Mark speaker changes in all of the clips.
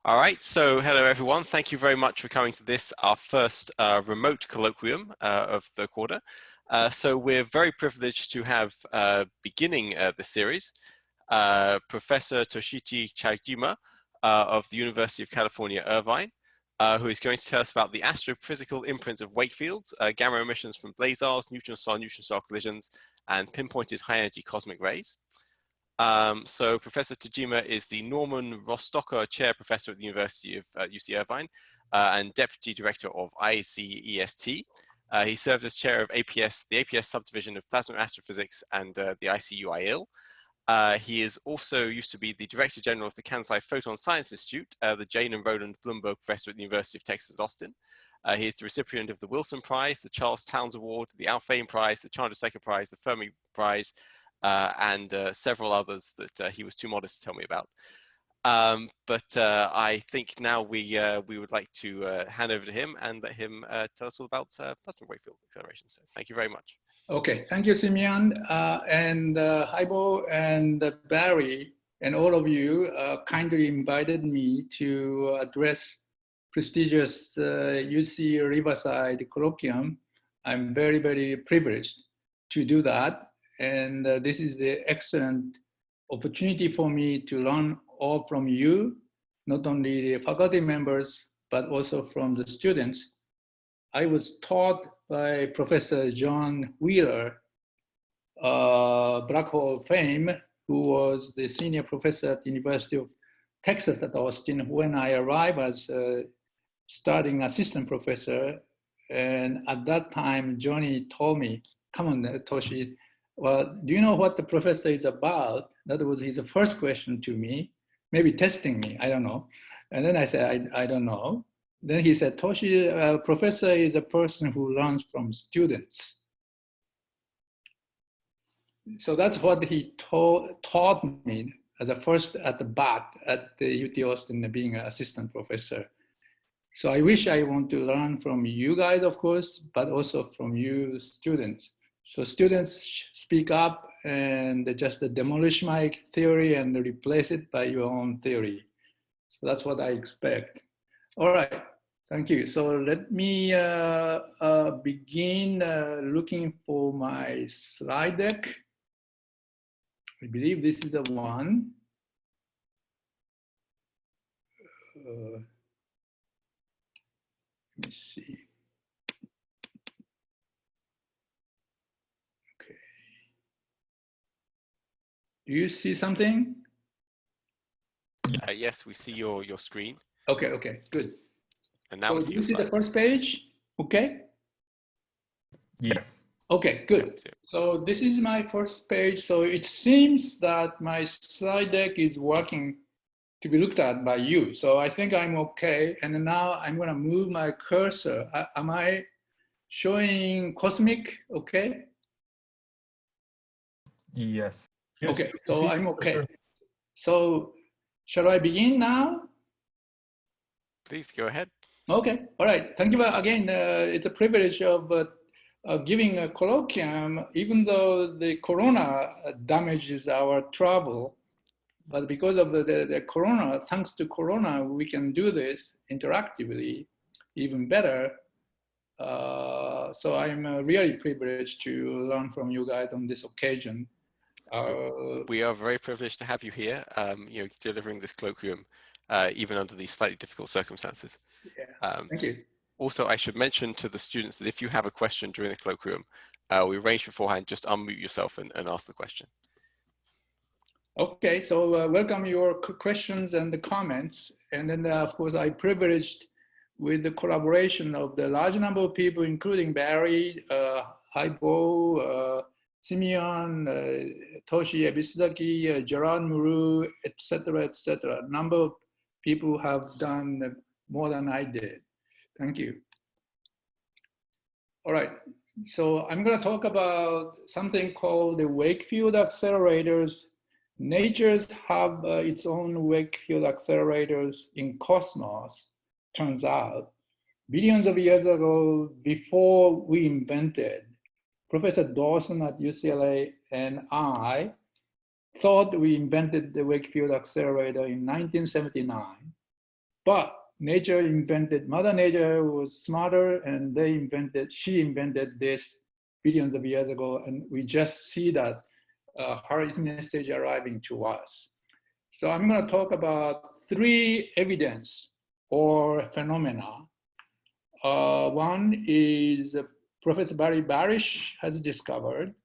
Speaker 1: All right, so hello everyone. Thank you very much for coming to this, our first remote colloquium of the quarter. So we're very privileged to have beginning the series, Professor Toshiki Tajima of the University of California, Irvine, who is going to tell us about the astrophysical imprints of Wakefields, gamma emissions from blazars, neutron-star collisions, and pinpointed high-energy cosmic rays. So Professor Tajima is the Norman Rostocker Chair Professor at the University of UC Irvine and Deputy Director of ICEST. He served as Chair of APS, the APS subdivision of Plasma Astrophysics and the ICU-IL. He is also used to be the Director General of the Kansai Photon Science Institute, the Jane and Roland Bloomberg Professor at the University of Texas, Austin. He is the recipient of the Wilson Prize, the Charles Towns Award, the Alfvén Prize, the Chandrasekhar Prize, the Fermi Prize, and several others that he was too modest to tell me about. But I think now we would like to hand over to him and let him tell us all about plasma Wakefield acceleration. So thank you very much.
Speaker 2: Okay, thank you, Simeon, and Haibo and Barry, and all of you kindly invited me to address prestigious UC Riverside Colloquium. I'm very, very privileged to do that. And this is the excellent opportunity for me to learn all from you, not only the faculty members, but also from the students. I was taught by Professor John Wheeler, black hole fame, who was the senior professor at the University of Texas at Austin when I arrived as starting assistant professor. And at that time, Johnny told me, come on, Toshi, well, do you know what the professor is about? That was his first question to me, maybe testing me, I don't know. And then I said, I don't know. Then he said, Toshi, professor is a person who learns from students. So that's what he taught me as a first at the bat at the UT Austin, being an assistant professor. So I wish I want to learn from you guys, of course, but also from you students. So students speak up and just demolish my theory and replace it by your own theory. So that's what I expect. All right, thank you. So let me begin looking for my slide deck. I believe this is the one. Let me see. Do you see something?
Speaker 1: Yes, we see your screen.
Speaker 2: Okay, okay, good.
Speaker 1: And now we see
Speaker 2: do you see
Speaker 1: slides.
Speaker 2: the first page? Okay.
Speaker 3: Yes.
Speaker 2: Okay, good. So this is my first page. So it seems that my slide deck is working to be looked at by you. So I think I'm okay. And now I'm going to move my cursor. Am I showing cosmic? Okay.
Speaker 3: Yes.
Speaker 2: Okay, so I'm okay. So shall I begin now?
Speaker 1: Please go ahead.
Speaker 2: Okay, all right. Thank you again. It's a privilege of giving a colloquium, even though the corona damages our travel. But because of the corona, thanks to corona, we can do this interactively even better. So I'm really privileged to learn from you guys on this occasion.
Speaker 1: We are very privileged to have you here, delivering this colloquium, even under these slightly difficult circumstances.
Speaker 2: Yeah, thank you.
Speaker 1: Also, I should mention to the students that if you have a question during the colloquium, we arranged beforehand, just unmute yourself and ask the question.
Speaker 2: Okay, so welcome your questions and the comments. And then, of course, I'm privileged with the collaboration of the large number of people, including Barry, Haibo, Simeon, Toshi Ebisaki, Gerard Muru, etc., etc. A number of people have done more than I did. Thank you. All right, so I'm going to talk about something called the Wakefield accelerators. Nature's have its own Wakefield accelerators in cosmos, turns out. Billions of years ago, before we invented, Professor Dawson at UCLA and I thought we invented the Wakefield accelerator in 1979, but Mother Nature was smarter, and she invented this billions of years ago, and we just see that her message arriving to us. So I'm going to talk about 3 evidence or phenomena. One is Professor Barry Barish has discovered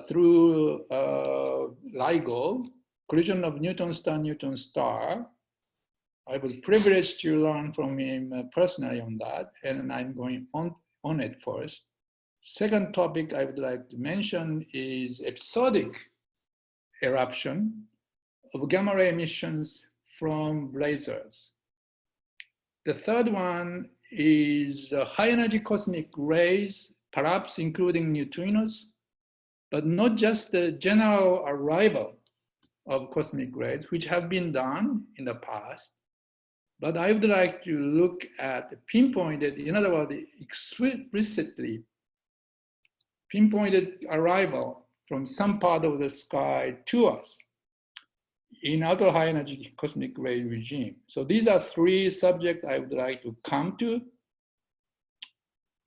Speaker 2: through LIGO, collision of neutron star. I was privileged to learn from him personally on that, and I'm going on it first. Second topic I would like to mention is episodic eruption of gamma ray emissions from blazars. The third one is high energy cosmic rays, perhaps including neutrinos, but not just the general arrival of cosmic rays, which have been done in the past. But I would like to look at pinpointed, in other words, explicitly pinpointed arrival from some part of the sky to us in outer high energy cosmic ray regime. So these are 3 subjects I would like to come to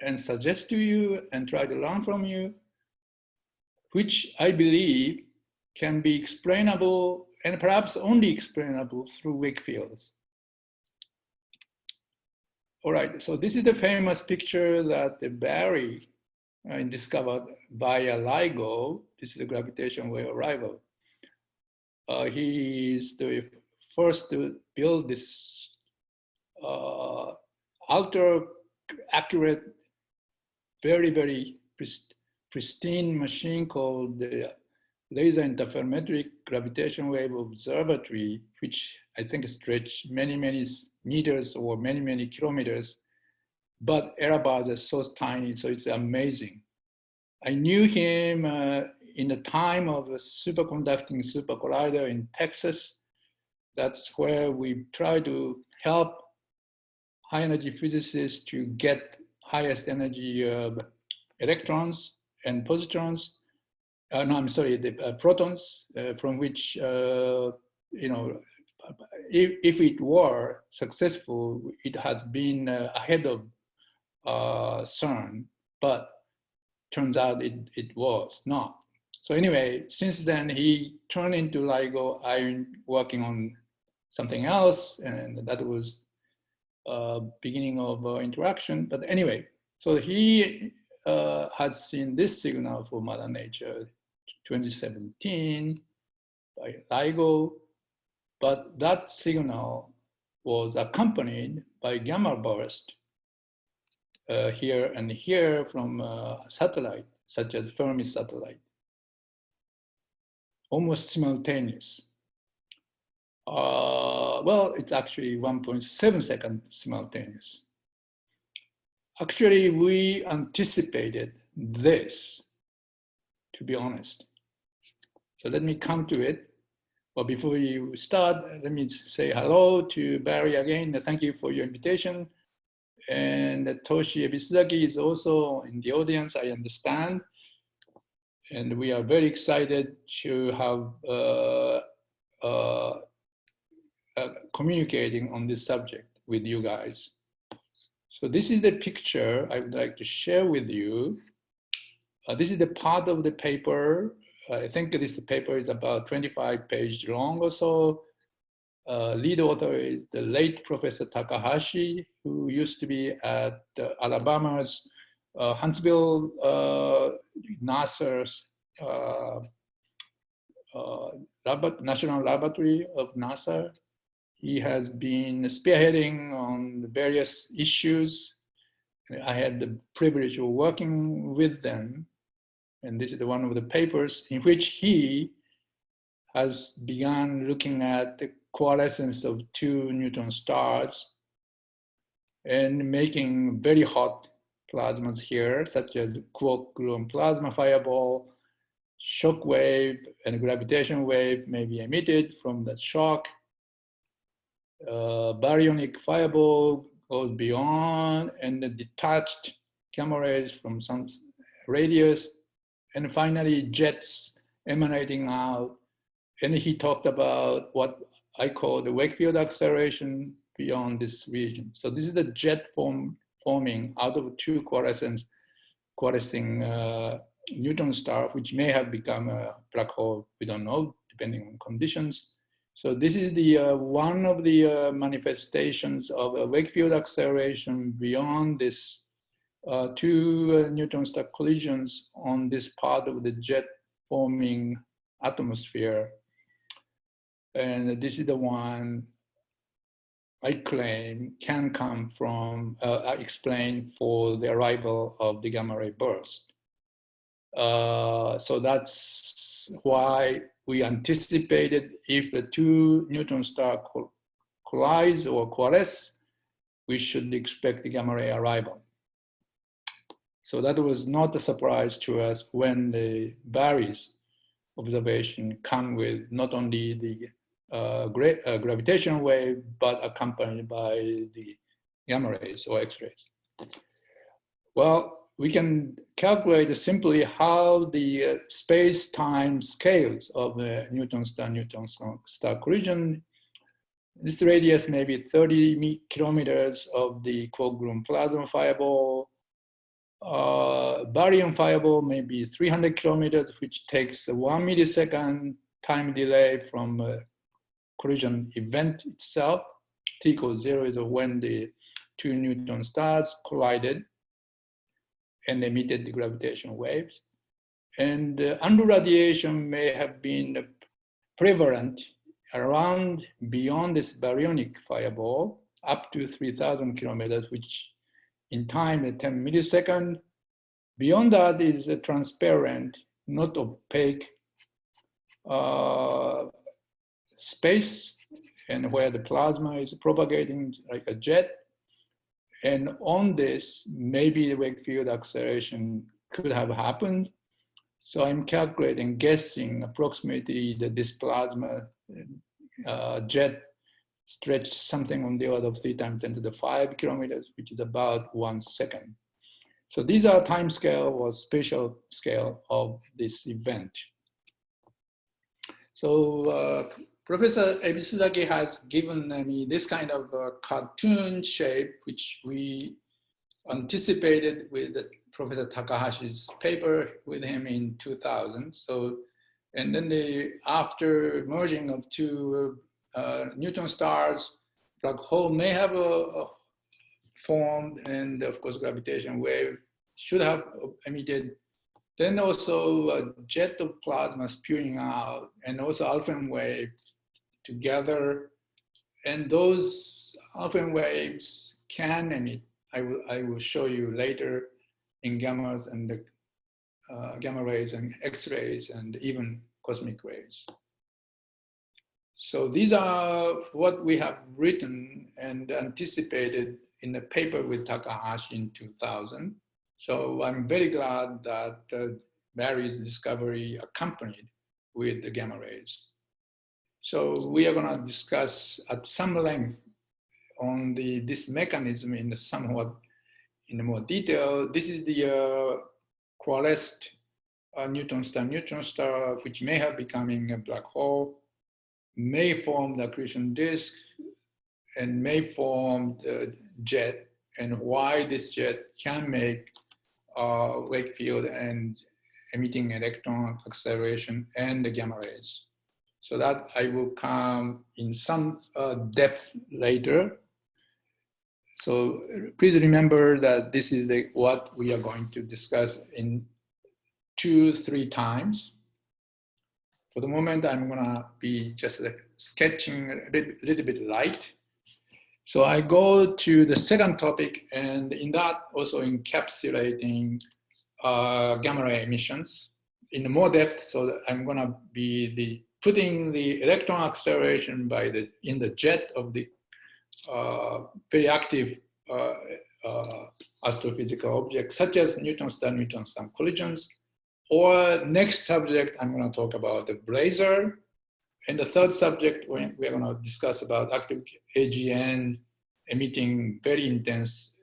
Speaker 2: and suggest to you and try to learn from you, which I believe can be explainable and perhaps only explainable through Wakefields. All right, so this is the famous picture that Barry discovered via LIGO. This is the gravitational wave arrival. He is the first to build this ultra accurate, very, very pristine machine called the Laser Interferometric Gravitational Wave Observatory, which I think stretch many, many meters or many, many kilometers, but error bars are so tiny, so it's amazing. I knew him in the time of a superconducting super collider in Texas. That's where we try to help high energy physicists to get highest energy electrons and positrons. The protons, from which, if it were successful, it has been ahead of CERN, but turns out it was not. So anyway, since then he turned into LIGO. I'm working on something else, and that was beginning of interaction. But anyway, so he has seen this signal for Mother Nature 2017 by LIGO, but that signal was accompanied by gamma burst here and here from satellite, such as Fermi satellite, almost simultaneous. Well, it's actually 1.7 seconds simultaneous. Actually, we anticipated this, to be honest. So let me come to it. But before you start, let me say hello to Barry again. Thank you for your invitation. And Toshi Ebisaki is also in the audience, I understand. And we are very excited to have communicating on this subject with you guys. So this is the picture I would like to share with you. This is the part of the paper. I think this paper is about 25 pages long or so. Lead author is the late Professor Takahashi, who used to be at Alabama's Huntsville, NASA's National Laboratory of NASA. He has been spearheading on the various issues. I had the privilege of working with them. And this is one of the papers in which he has begun looking at the coalescence of 2 neutron stars and making very hot plasmas here, such as quark-gluon plasma fireball, shock wave and gravitation wave may be emitted from that shock. Baryonic fireball goes beyond, and the detached gamma rays from some radius, and finally jets emanating out. And he talked about what I call the Wakefield acceleration beyond this region. So this is the jet forming out of two coalescing neutron star, which may have become a black hole. We don't know, depending on conditions. So this is the one of the manifestations of a Wakefield acceleration beyond this two neutron star collisions on this part of the jet forming atmosphere. And this is the one I claim can come from, explain for the arrival of the gamma ray burst. So that's why we anticipated if the two neutron star collides or coalesce, we should expect the gamma ray arrival. So that was not a surprise to us when the Barry's observation come with not only the gravitational wave, but accompanied by the gamma rays or X-rays. Well, we can calculate simply how the space-time scales of the neutron star collision. This radius may be 30 kilometers of the quark-gluon plasma fireball. Barium fireball may be 300 kilometers, which takes 1 millisecond time delay from collision event itself. T equals 0 is when the two neutron stars collided and emitted the gravitational waves. And underradiation may have been prevalent around beyond this baryonic fireball up to 3,000 kilometers, which in time is 10 milliseconds. Beyond that is a transparent, not opaque space, and where the plasma is propagating like a jet. And on this, maybe the Wakefield acceleration could have happened. So I'm calculating, guessing approximately that this plasma jet stretched something on the order of 3 times 10 to the 5 kilometers, which is about 1 second. So these are time scale or spatial scale of this event. So Professor Ebisuzaki has given me this kind of cartoon shape, which we anticipated with Professor Takahashi's paper with him in 2000. So, and then after merging of two neutron stars, black hole may have formed, and of course gravitation wave should have emitted. Then also a jet of plasma spewing out, and also alpha wave together. And those alpha waves can emit, I will show you later, in gammas and the gamma rays and X-rays and even cosmic rays. So these are what we have written and anticipated in the paper with Takahashi in 2000. So I'm very glad that Barry's discovery accompanied with the gamma rays. So we are going to discuss at some length on this mechanism in more detail. This is the coalesced neutron star, which may have becoming a black hole, may form the accretion disk, and may form the jet, and why this jet can make Wakefield and emitting electron acceleration and the gamma rays. So that I will come in some depth later. So please remember that this is what we are going to discuss in 2-3 times. For the moment, I'm gonna be just sketching a little bit light. So I go to the second topic, and in that also encapsulating gamma ray emissions in more depth. So that I'm gonna be putting the electron acceleration in the jet of the very active astrophysical objects, such as neutron star collisions. Or next subject, I'm going to talk about the Blazar. And the third subject, we are going to discuss about active AGN emitting very intense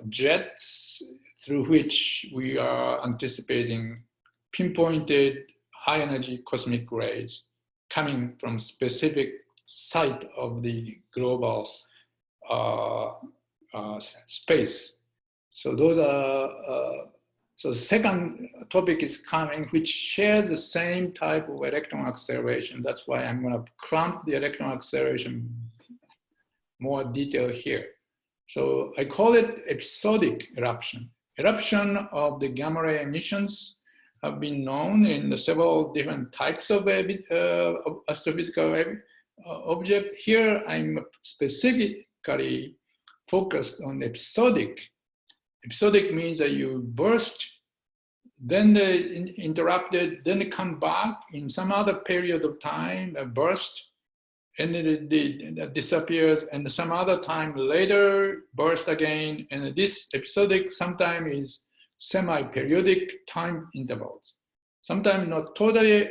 Speaker 2: jets, through which we are anticipating pinpointed high energy cosmic rays coming from specific site of the global space. So those are, so the second topic is coming, which shares the same type of electron acceleration. That's why I'm going to clump the electron acceleration more detail here. So I call it episodic eruption. Eruption of the gamma ray emissions have been known in several different types of astrophysical object. Here I'm specifically focused on episodic. Episodic means that you burst, then they interrupted, then they come back in some other period of time, a burst, and then it disappears, and some other time later, burst again, and this episodic sometimes is semi-periodic time intervals. Sometimes not totally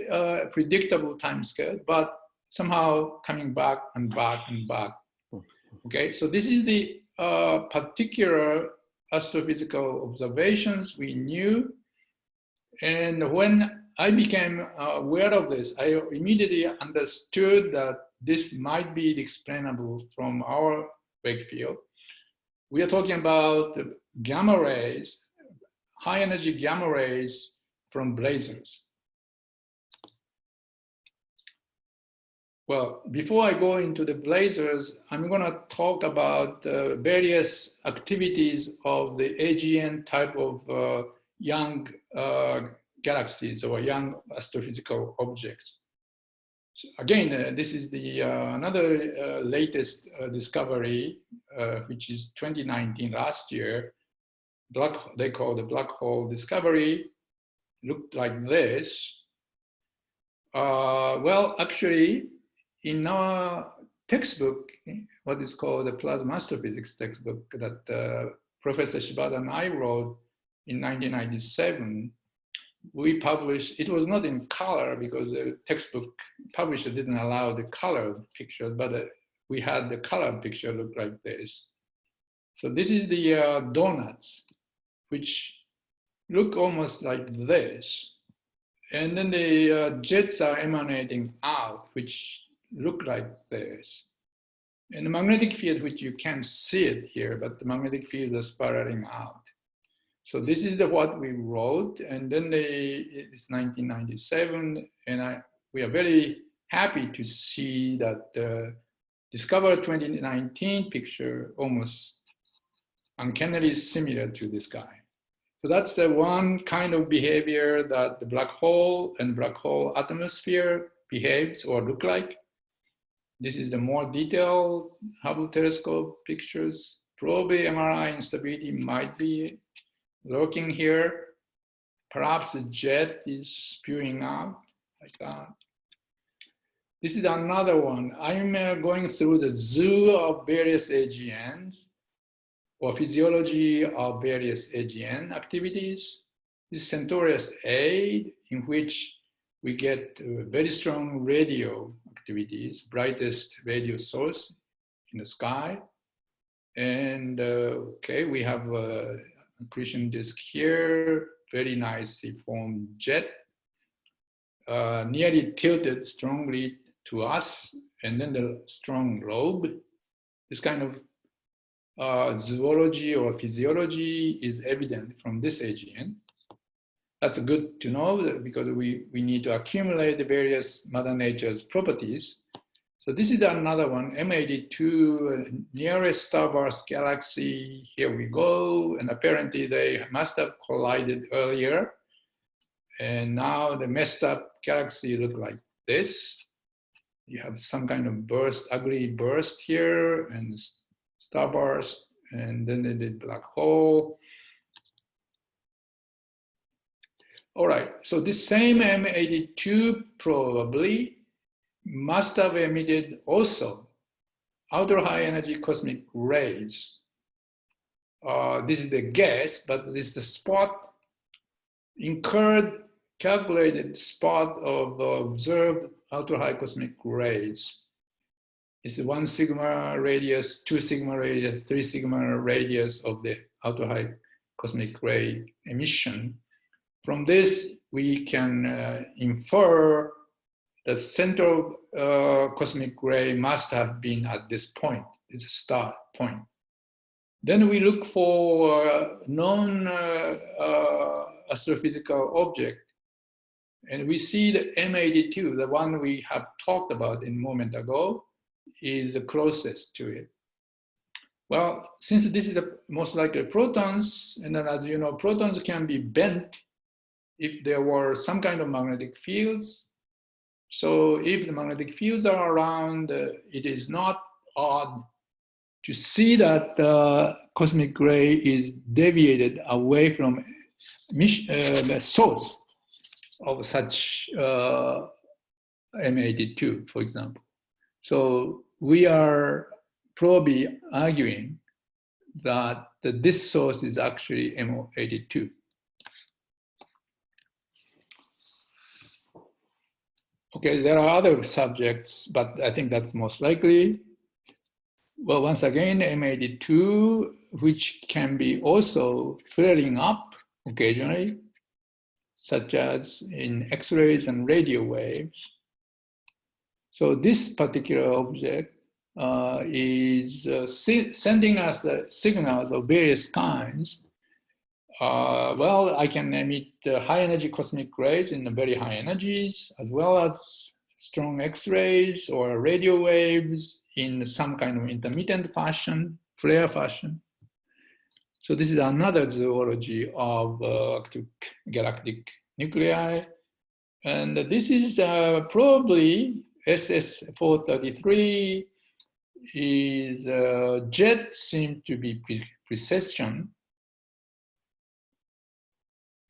Speaker 2: predictable time scale, but somehow coming back and back and back. Okay, so this is the particular astrophysical observations we knew. And when I became aware of this, I immediately understood that this might be explainable from our Wakefield. We are talking about gamma rays, high energy gamma rays from blazars. Well, before I go into the blazars, I'm going to talk about various activities of the AGN type of young galaxies or young astrophysical objects. So again, this is the another latest discovery, which is 2019, last year. They call the black hole discovery. Looked like this. Well, actually, in our textbook, what is called the plasma astrophysics textbook that Professor Shibata and I wrote in 1997, we published, it was not in color because the textbook publisher didn't allow the color picture, but we had the color picture look like this. So this is the donuts, which look almost like this. And then the jets are emanating out, which look like this. And the magnetic field, which you can't see it here, but the magnetic fields are spiraling out. So this is what we wrote, and then it's 1997, and we are very happy to see that the Discover 2019 picture almost uncannily similar to this guy. So that's the one kind of behavior that the black hole and black hole atmosphere behaves or look like. This is the more detailed Hubble telescope pictures. Probably MRI instability might be lurking here. Perhaps the jet is spewing out like that. This is another one. I'm going through the zoo of various AGNs or physiology of various AGN activities. This is Centaurus A, in which we get very strong radio activities, brightest radio source in the sky. And okay, we have accretion disk here, very nicely formed jet, nearly tilted strongly to us, and then the strong lobe. This kind of zoology or physiology is evident from this AGN. That's good to know because we need to accumulate the various Mother Nature's properties. So this is another one, M82, nearest starburst galaxy. Here we go. And apparently they must have collided earlier. And now the messed up galaxy look like this. You have some kind of burst, ugly burst here, and starburst, and then they did black hole. All right, so this same M82 probably must have emitted also outer high energy cosmic rays. This is the guess, but this is the spot, incurred, calculated spot of observed outer high cosmic rays. It's 1 sigma radius, 2 sigma radius, 3 sigma radius of the outer high cosmic ray emission. From this, we can infer the central cosmic ray must have been at this point, this start point. Then we look for non-astrophysical object, and we see the M82, the one we have talked about a moment ago, is the closest to it. Well, since this is most likely protons, and then as you know, protons can be bent if there were some kind of magnetic fields. So if the magnetic fields are around, it is not odd to see that the cosmic ray is deviated away from the source of such M82, for example. So we are probably arguing that this source is actually M82. Okay, there are other subjects, but I think that's most likely. Well, once again, M82, which can be also flaring up occasionally, such as in X-rays and radio waves. So this particular object is sending us signals of various kinds. Well, I can emit high energy cosmic rays in the very high energies, as well as strong X-rays or radio waves in some kind of intermittent fashion, flare fashion. So this is another zoology of galactic nuclei. And this is probably SS433 is jet seemed to be precession,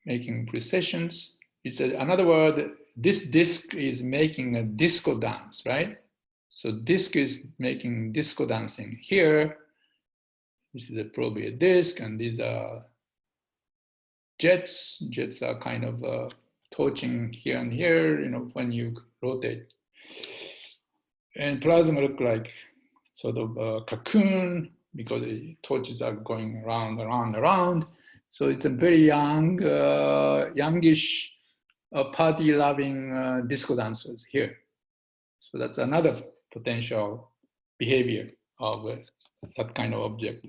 Speaker 2: making precessions. It's another word, this disk is making a disco dance, right? So disk is making disco dancing here. This is probably a disk, and these are jets. Jets are kind of torching here and here, you know, when you rotate. And plasma look like sort of a cocoon because the torches are going around, around, around. So it's a very young, youngish, party-loving disco dancers here. So that's another potential behavior of that kind of object,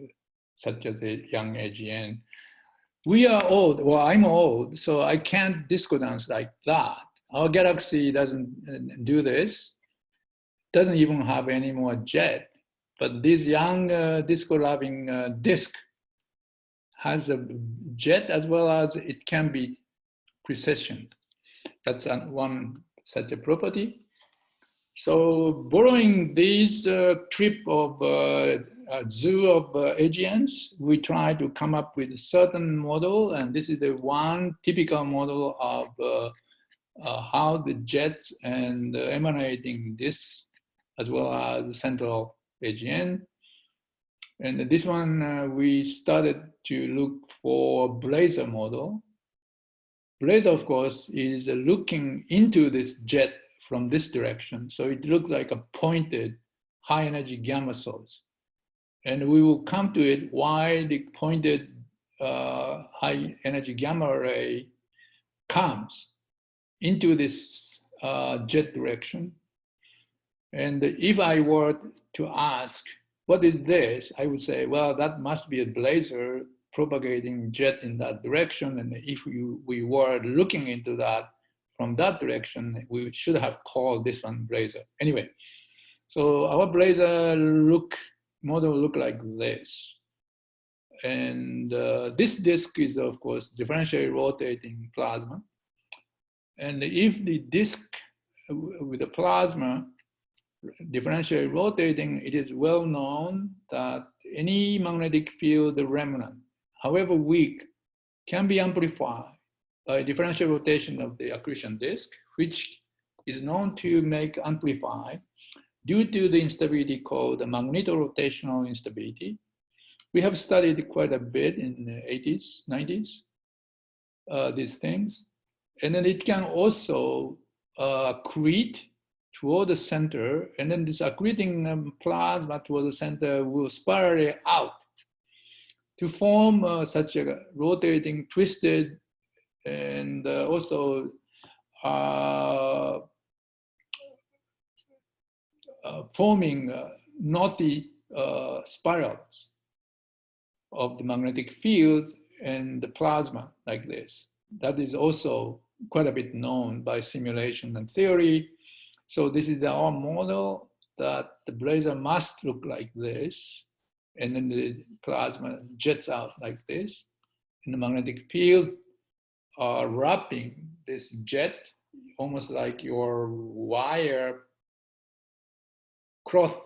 Speaker 2: such as a young AGN. We are old, well, I'm old, so I can't disco dance like that. Our galaxy doesn't do this, doesn't even have any more jet, but this young disco-loving disk has a jet as well as it can be precession. That's one such a property. So borrowing this trip of zoo of AGNs, we try to come up with a certain model, and this is the one typical model of how the jets and emanating this, as well as the central AGN. And this one, we started to look for Blazar model. Blazar, of course, is looking into this jet from this direction. So it looks like a pointed high energy gamma source. And we will come to it why the pointed high energy gamma ray comes into this jet direction. And if I were to ask, what is this? I would say, well, that must be a Blazar propagating jet in that direction. And if we were looking into that from that direction, we should have called this one Blazar. Anyway, so our Blazar model look like this. And this disk is, of course, differentially rotating plasma. And if the disk with the plasma differentially rotating, it is well known that any magnetic field remnant, however weak, can be amplified by differential rotation of the accretion disk, which is known to make amplify due to the instability called the Magneto-Rotational Instability. We have studied quite a bit in the 80s, 90s, these things. And then it can also accrete toward the center, and then this accreting plasma toward the center will spiral out to form such a rotating, twisted and also forming knotty spirals of the magnetic fields and the plasma like this. That is also quite a bit known by simulation and theory. So this is our model that the blazar must look like this, and then the plasma jets out like this, and the magnetic field are wrapping this jet almost like your wire cloth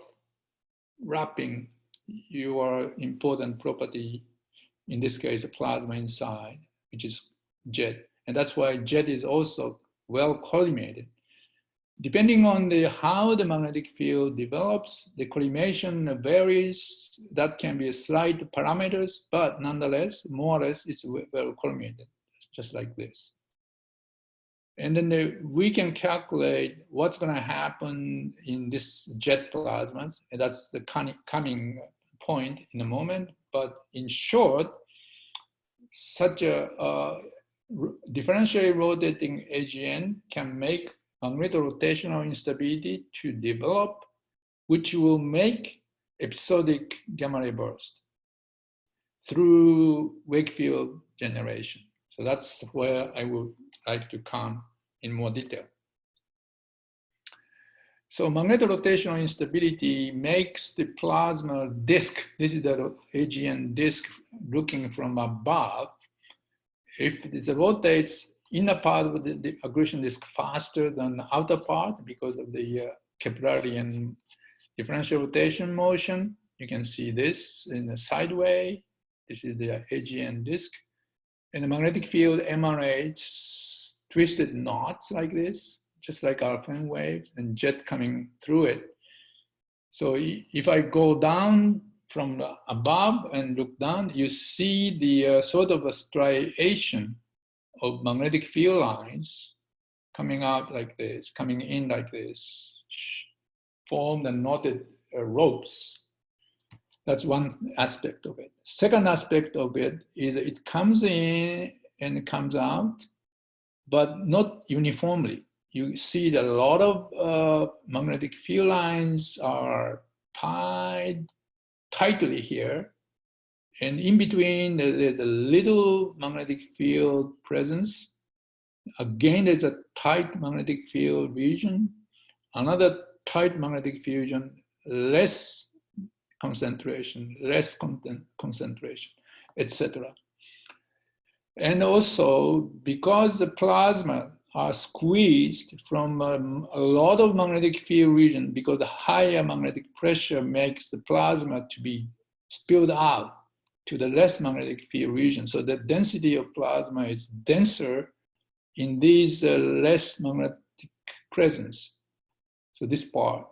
Speaker 2: wrapping your important property, in this case, a plasma inside, which is jet. And that's why jet is also well collimated. Depending on how the magnetic field develops, the collimation varies. That can be slight parameters, but nonetheless, more or less, it's well collimated, just like this. And then we can calculate what's going to happen in this jet plasma, and that's the coming point in a moment. But in short, such a differentially rotating AGN can make magneto-rotational instability to develop, which will make episodic gamma ray burst through Wakefield generation. So that's where I would like to come in more detail. So magneto-rotational instability makes the plasma disk, this is the AGN disk looking from above. If it rotates inner part of the accretion disk faster than the outer part because of the Keplerian differential rotation motion, you can see this in a sideway. This is the AGN disk. And the magnetic field emanates twisted knots like this, just like our Fermi waves, and jet coming through it. So if I go down from above and look down, you see the sort of a striation of magnetic field lines coming out like this, coming in like this, formed and knotted ropes. That's one aspect of it. Second aspect of it is it comes in and it comes out, but not uniformly. You see that a lot of magnetic field lines are tied tightly here, and in between there's a little magnetic field presence. Again, there's a tight magnetic field region, another tight magnetic fusion, less concentration, less concentration, etc. And also, because the plasma are squeezed from a lot of magnetic field region, because the higher magnetic pressure makes the plasma to be spilled out to the less magnetic field region. So the density of plasma is denser in these less magnetic presence. So this part.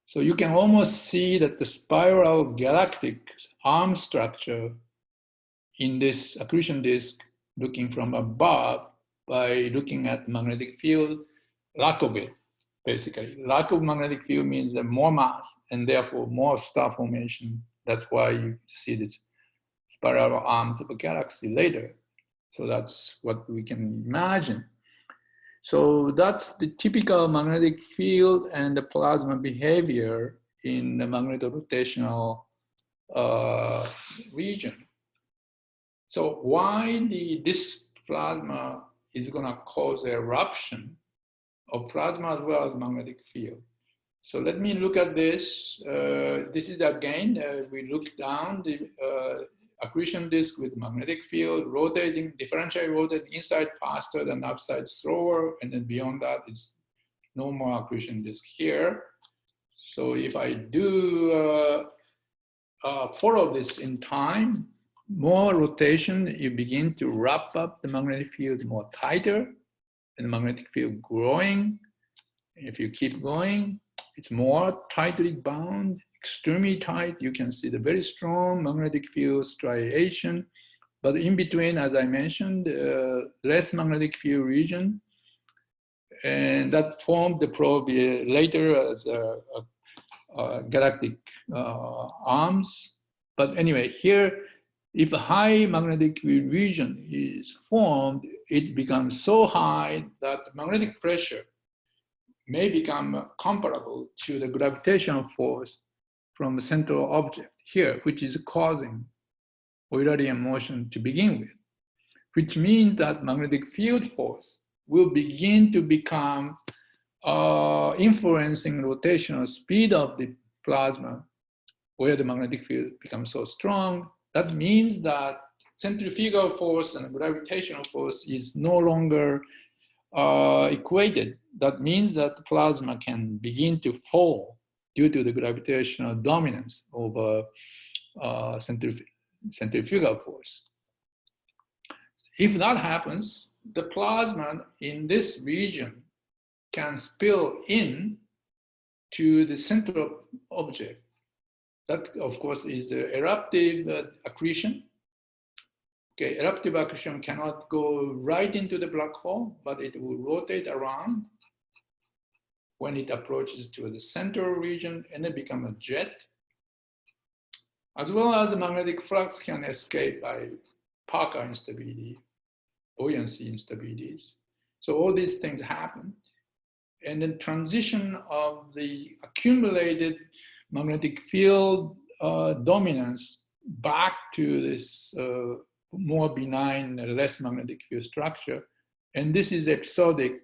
Speaker 2: So you can almost see that the spiral galactic arm structure in this accretion disk looking from above by looking at magnetic field, lack of it, basically. Lack of magnetic field means that more mass and therefore more star formation. That's why you see this spiral arms of a galaxy later. So that's what we can imagine. So that's the typical magnetic field and the plasma behavior in the magneto-rotational region. So why this plasma is going to cause an eruption of plasma as well as magnetic field? So let me look at this. This is again, we look down the accretion disk with magnetic field rotating, differentially rotating inside faster than outside slower, and then beyond that, it's no more accretion disk here. So if I do follow this in time, more rotation, you begin to wrap up the magnetic field more tighter, and the magnetic field growing. If you keep going, it's more tightly bound, extremely tight. You can see the very strong magnetic field striation, but in between, as I mentioned, less magnetic field region, and that formed the probe later as galactic arms. But anyway, here if a high magnetic field region is formed, it becomes so high that magnetic pressure may become comparable to the gravitational force from the central object here, which is causing Eulerian motion to begin with, which means that magnetic field force will begin to become influencing rotational speed of the plasma where the magnetic field becomes so strong. That means that centrifugal force and gravitational force is no longer equated. That means that the plasma can begin to fall due to the gravitational dominance over centrifugal force. If that happens, the plasma in this region can spill in to the central object. That, of course, is the eruptive accretion. Okay, eruptive accretion cannot go right into the black hole, but it will rotate around when it approaches to the central region and then become a jet. As well as the magnetic flux can escape by Parker instability, buoyancy instabilities. So all these things happen. And then transition of the accumulated magnetic field dominance back to this more benign, less magnetic field structure. And this is the episodic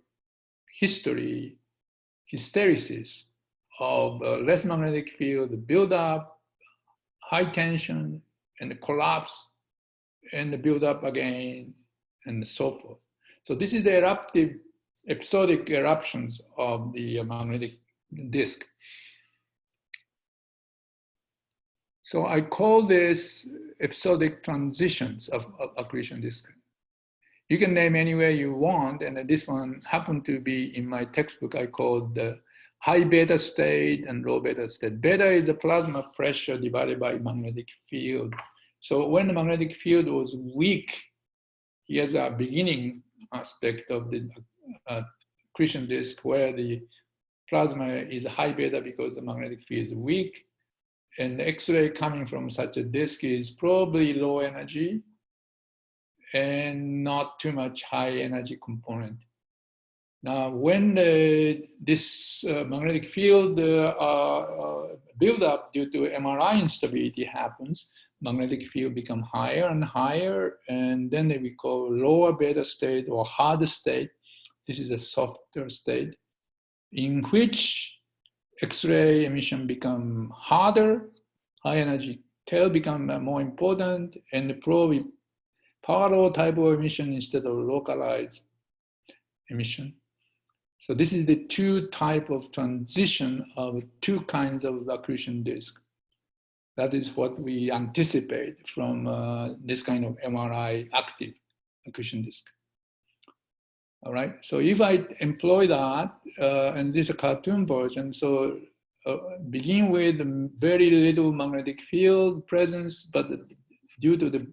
Speaker 2: hysteresis of less magnetic field buildup, high tension, and the collapse, and the buildup again, and so forth. So this is the episodic eruptions of the magnetic disk. So I call this episodic transitions of accretion disk. You can name any way you want, and this one happened to be in my textbook. I called the high beta state and low beta state. Beta is the plasma pressure divided by magnetic field. So when the magnetic field was weak, here's a beginning aspect of the accretion disk where the plasma is high beta because the magnetic field is weak. And the X-ray coming from such a disk is probably low energy and not too much high energy component. Now, when this magnetic field buildup due to MRI instability happens, magnetic field become higher and higher, and then we call lower beta state or hard state. This is a softer state in which X-ray emission become harder, high energy tail become more important, and probably parallel type of emission instead of localized emission. So this is the two type of transition of two kinds of accretion disk. That is what we anticipate from this kind of MRI active accretion disk. All right, so if I employ that, and this is a cartoon version, so begin with very little magnetic field presence, but due to the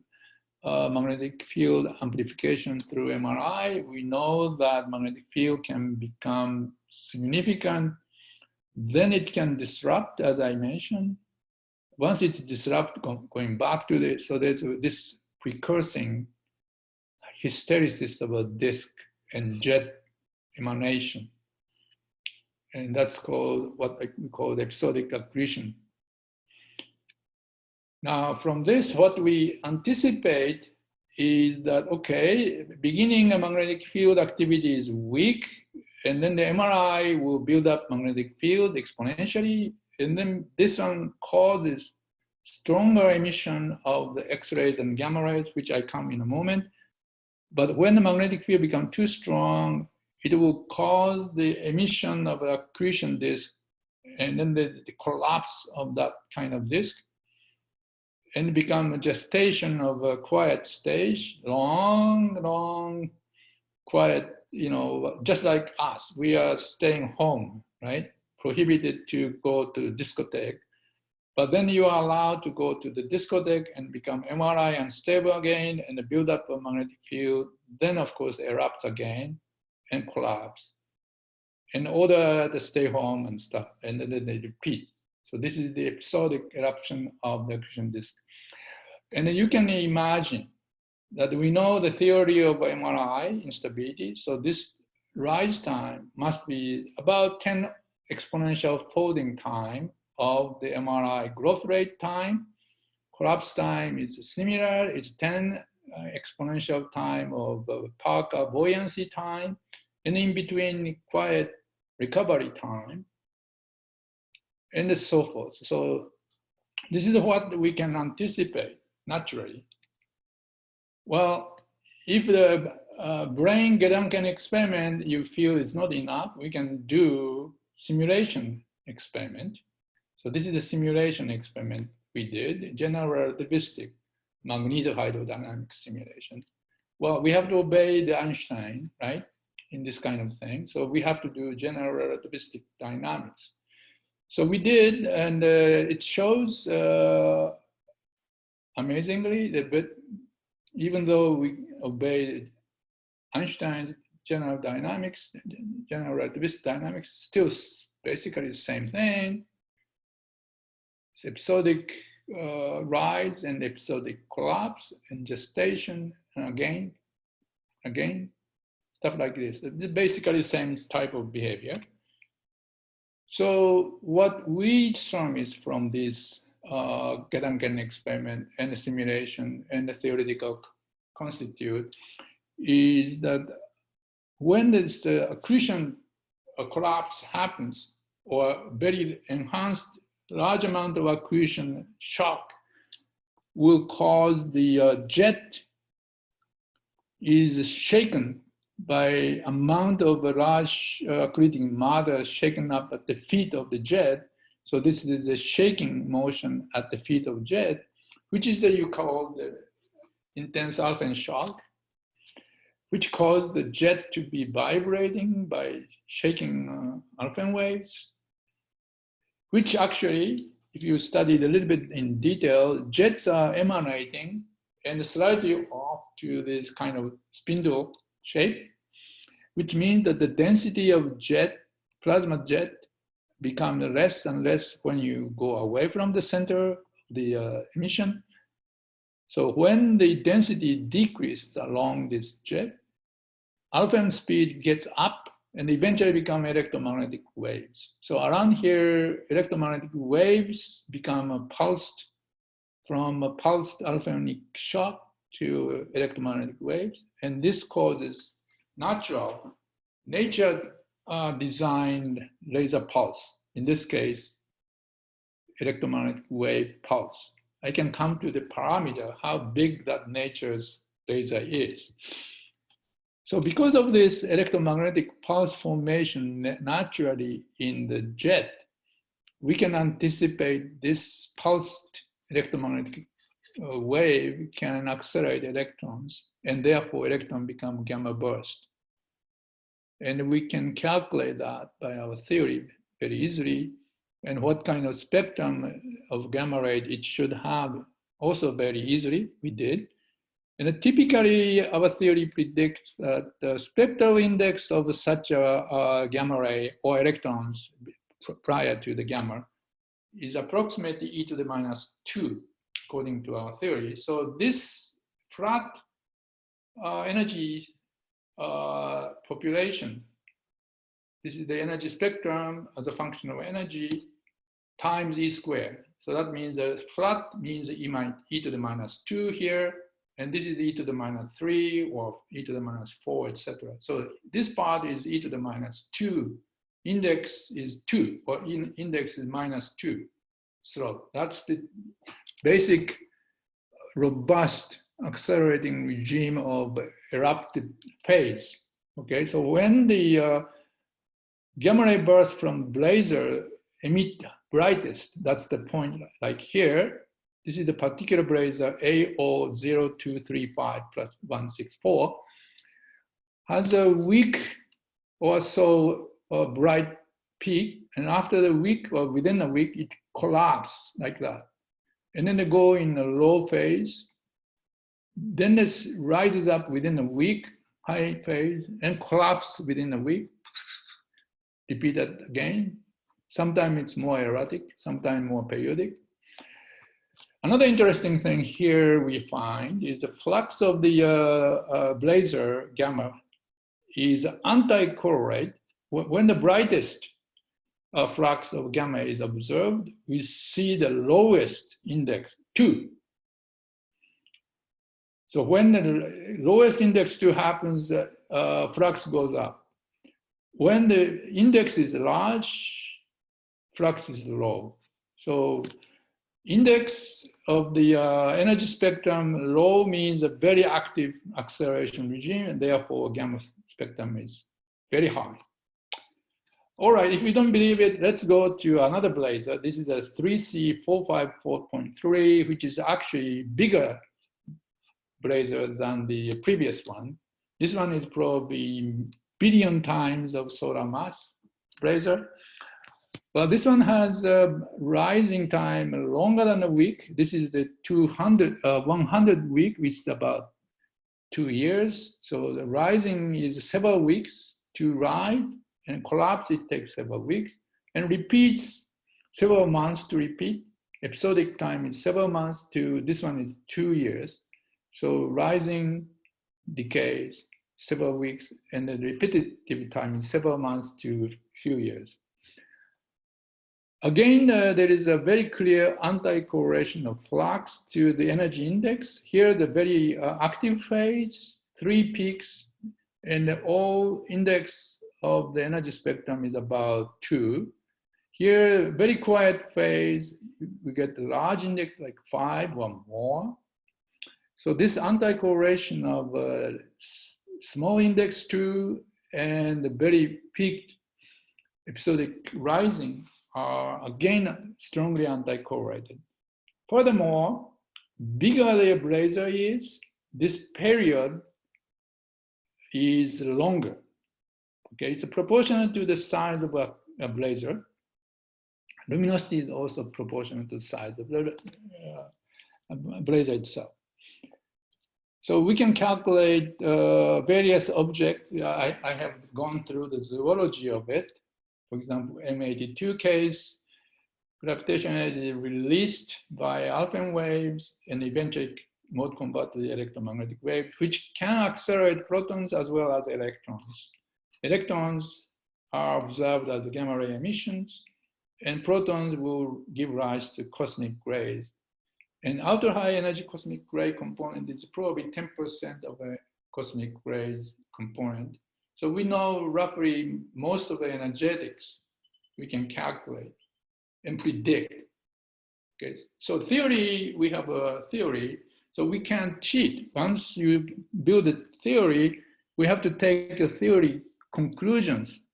Speaker 2: magnetic field amplification through MRI, we know that magnetic field can become significant. Then it can disrupt, as I mentioned. Once it's disrupted, going back to this, so there's this precursing hysteresis of a disk and jet emanation. And that's called what we call episodic accretion. Now, from this, what we anticipate is that, okay, beginning a magnetic field activity is weak, and then the MRI will build up magnetic field exponentially, and then this one causes stronger emission of the X-rays and gamma rays, which I come in a moment. But when the magnetic field becomes too strong, it will cause the emission of an accretion disk and then the collapse of that kind of disk and become a gestation of a quiet stage, long, quiet, just like us, we are staying home, right? Prohibited to go to discotheque. But then you are allowed to go to the discotheque and become MRI unstable again and build up a magnetic field. Then, of course, erupt again and collapse in order to stay home and stuff. And then they repeat. So this is the episodic eruption of the accretion disk. And you can imagine that we know the theory of MRI instability. So this rise time must be about 10 exponential folding time of the MRI growth rate time. Collapse time is similar, it's 10 exponential time of Parker buoyancy time, and in between quiet recovery time, and so forth. So this is what we can anticipate naturally. Well, if the brain Gedanken experiment you feel is not enough, we can do simulation experiment. So this is a simulation experiment we did, general relativistic magneto-hydrodynamic simulation. Well, we have to obey the Einstein, right, in this kind of thing. So we have to do general relativistic dynamics. So we did, and it shows amazingly that even though we obeyed Einstein's general dynamics, general relativistic dynamics, still basically the same thing. It's episodic rise and episodic collapse and gestation, and again, stuff like this. It's basically the same type of behavior. So what we surmise from this Gedanken experiment and the simulation and the theoretical constitute is that when this accretion collapse happens, or very enhanced large amount of accretion shock will cause the jet is shaken by amount of a large accreting matter shaken up at the feet of the jet. So this is the shaking motion at the feet of jet, which is you call the intense alpha shock, which caused the jet to be vibrating by shaking alpha waves, which actually, if you study it a little bit in detail, jets are emanating and slightly off to this kind of spindle shape, which means that the density of jet, plasma jet, becomes less and less when you go away from the center of the emission. So when the density decreases along this jet, alpha speed gets up and eventually become electromagnetic waves. So around here, electromagnetic waves become pulsed from a pulsed alphanic shock to electromagnetic waves. And this causes nature designed laser pulse. In this case, electromagnetic wave pulse. I can come to the parameter, how big that nature's laser is. So because of this electromagnetic pulse formation naturally in the jet, we can anticipate this pulsed electromagnetic wave can accelerate electrons, and therefore electron become gamma burst. And we can calculate that by our theory very easily, and what kind of spectrum of gamma ray it should have also very easily, we did. And typically, our theory predicts that the spectral index of such a gamma ray or electrons prior to the gamma is approximately e⁻², according to our theory. So this flat energy population, this is the energy spectrum as a function of energy times E squared. So that means that flat means e⁻² here, and this is e⁻³ or e⁻⁴, etc. So this part is e⁻². Index is 2, or index is -2 slope. That's the basic robust accelerating regime of eruptive phase. Okay, so when the gamma ray bursts from Blazar emit brightest, that's the point like here. This is the particular Blazar AO0235+164, has a weak or so bright peak, and after the week or within a week, it collapses like that. And then they go in a low phase, then it rises up within a week, high phase, and collapses within a week. Repeat that again. Sometimes it's more erratic, sometimes more periodic. Another interesting thing here we find is the flux of the Blazar gamma is anti-correlate. When the brightest flux of gamma is observed, we see the lowest index 2. So when the lowest index 2 happens, flux goes up. When the index is large, flux is low. So index of the energy spectrum low means a very active acceleration regime, and therefore gamma spectrum is very high. All right, if you don't believe it, let's go to another Blazar. This is a 3C454.3, which is actually bigger Blazar than the previous one. This one is probably billion times of solar mass Blazar. But this one has a rising time longer than a week. This is the 100 week, which is about 2 years. So the rising is several weeks to ride, and collapse, it takes several weeks, and repeats several months to repeat. Episodic time is several months to, this one is 2 years. So rising decays several weeks, and the repetitive time is several months to few years. Again, there is a very clear anti-correlation of flux to the energy index. Here, the very active phase, 3 peaks, and the all index of the energy spectrum is about 2. Here, very quiet phase, we get the large index like 5 or more. So this anti-correlation of small index 2 and the very peaked episodic rising are again strongly anti-correlated. Furthermore, bigger the Blazar is, this period is longer. Okay, it's proportional to the size of a Blazar. Luminosity is also proportional to the size of the Blazar itself. So we can calculate various objects. I have gone through the zoology of it. For example, M82 case, gravitational energy is released by alpha waves and eventually mode convert to the electromagnetic wave, which can accelerate protons as well as electrons. Electrons are observed as gamma ray emissions, and protons will give rise to cosmic rays. And ultra high energy cosmic ray component is probably 10% of a cosmic rays component. So we know roughly most of the energetics we can calculate and predict. Okay, so theory, we have a theory, so we can't cheat. Once you build a theory, we have to take a theory conclusions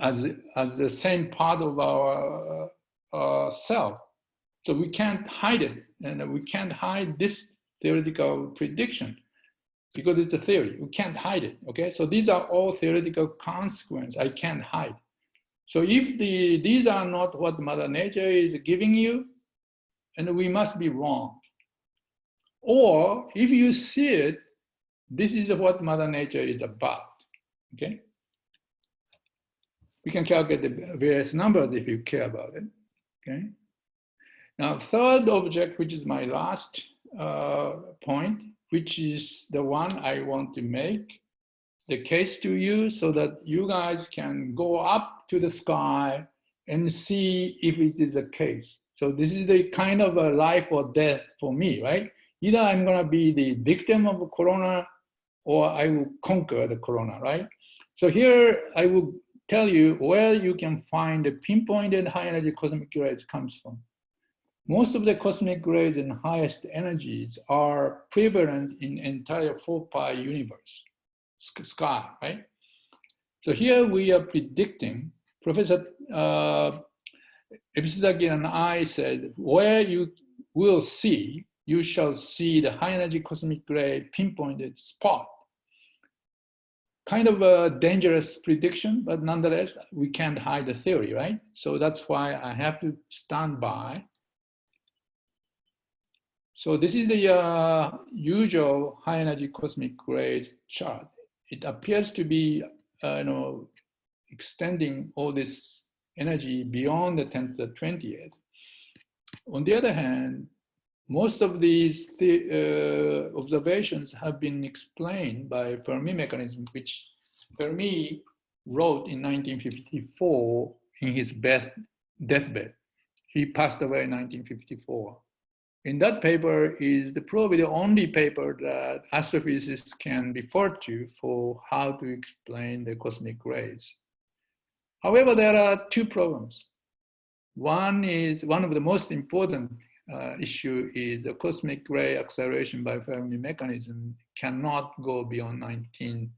Speaker 2: as the same part of our self. So we can't hide it, and we can't hide this theoretical prediction because it's a theory. We can't hide it, okay? So these are all theoretical consequences I can't hide. So if these are not what Mother Nature is giving you, and we must be wrong. Or if you see it, this is what Mother Nature is about, okay? We can calculate the various numbers if you care about it, okay? Now, third object, which is my last point, which is the one I want to make the case to you so that you guys can go up to the sky and see if it is a case. So this is the kind of a life or death for me, right? Either I'm gonna be the victim of corona or I will conquer the corona, right? So here I will tell you where you can find the pinpointed high energy cosmic rays comes from. Most of the cosmic rays and highest energies are prevalent in entire 4-pi universe, sky, right? So here we are predicting, Professor Ebisaki and I said, where you will see, you shall see the high energy cosmic ray pinpointed spot. Kind of a dangerous prediction, but nonetheless, we can't hide the theory, right? So that's why I have to stand by. So this is the usual high energy cosmic rays chart. It appears to be extending all this energy beyond the 10 to the 20th. On the other hand, most of these observations have been explained by Fermi mechanism, which Fermi wrote in 1954 in his deathbed. He passed away in 1954. In that paper is probably the only paper that astrophysicists can refer to for how to explain the cosmic rays. However, there are two problems. One of the most important issue is the cosmic ray acceleration by Fermi mechanism cannot go beyond 10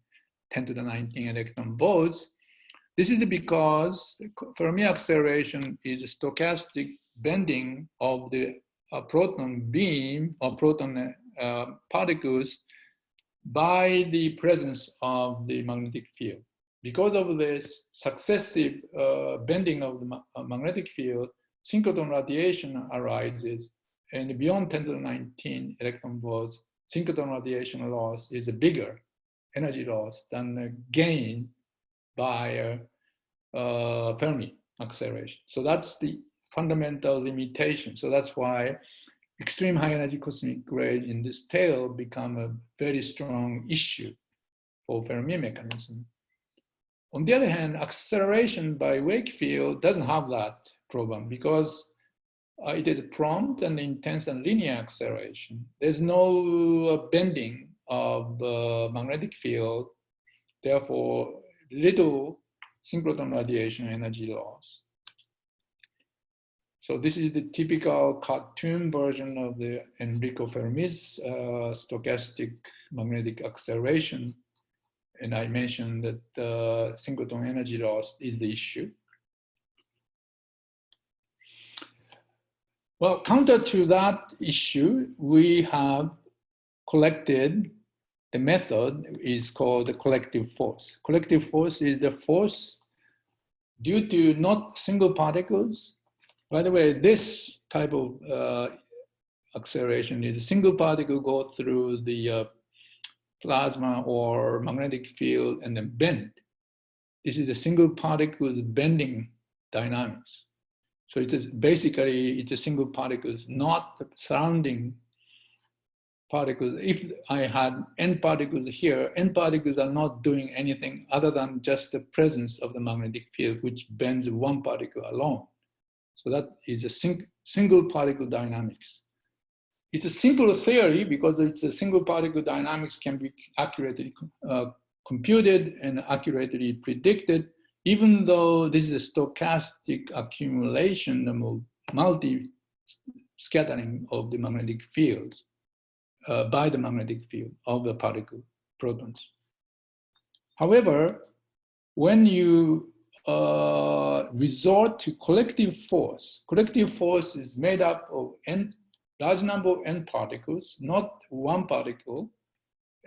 Speaker 2: to the 19 electron volts. This is because Fermi acceleration is a stochastic bending of the proton beam or proton particles by the presence of the magnetic field. Because of this successive bending of the magnetic field, synchrotron radiation arises, and beyond 10 to the 19 electron volts, synchrotron radiation loss is a bigger energy loss than the gain by Fermi acceleration. So that's the fundamental limitation. So that's why extreme high energy cosmic rays in this tail become a very strong issue for Fermi mechanism. On the other hand, acceleration by Wakefield doesn't have that problem because it is prompt and intense and linear acceleration. There's no bending of the magnetic field, therefore little synchrotron radiation energy loss. So this is the typical cartoon version of the Enrico Fermi's stochastic magnetic acceleration. And I mentioned that synchrotron energy loss is the issue. Well, counter to that issue, we have collected the method is called the collective force. Collective force is the force due to not single particles. By the way, this type of acceleration is a single particle go through the plasma or magnetic field and then bend. This is a single particle bending dynamics. So it is basically, it's a single particles, not the surrounding particles. If I had n particles here, n particles are not doing anything other than just the presence of the magnetic field, which bends one particle alone. So that is a single particle dynamics. It's a simple theory because it's a single particle dynamics can be accurately computed and accurately predicted, even though this is a stochastic accumulation of multi-scattering of the magnetic fields by the magnetic field of the particle protons. However, when you resort to collective force is made up of large number of n particles, not one particle.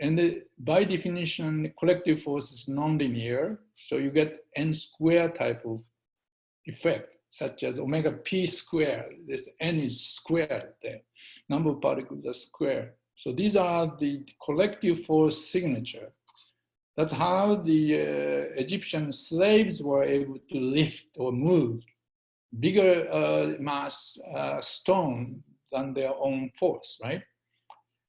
Speaker 2: And by definition, collective force is nonlinear. So you get n square type of effect, such as omega p squared. This n is squared there. Number of particles are squared. So these are the collective force signature. That's how the Egyptian slaves were able to lift or move bigger mass stone than their own force, right?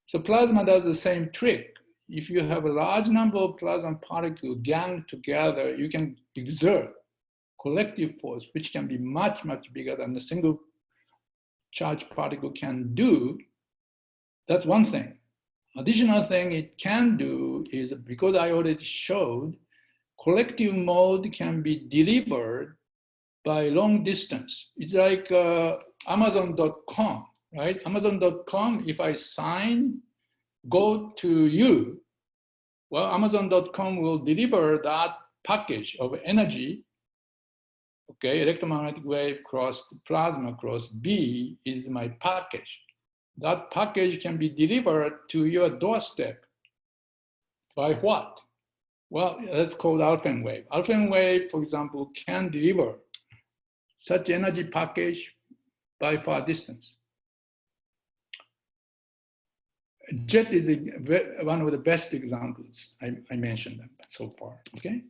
Speaker 2: So plasma does the same trick. If you have a large number of plasma particles ganged together, you can exert collective force, which can be much, much bigger than the single charged particle can do. That's one thing. Additional thing it can do is, because I already showed, collective mode can be delivered by long distance. It's like Amazon.com, right? Amazon.com, if I sign, go to you, well, Amazon.com will deliver that package of energy, okay? Electromagnetic wave cross plasma cross B is my package. That package can be delivered to your doorstep by what? Well, that's called Alphen wave. Alphen wave, for example, can deliver such energy package by far distance. Jet is one of the best examples. I mentioned them so far, okay?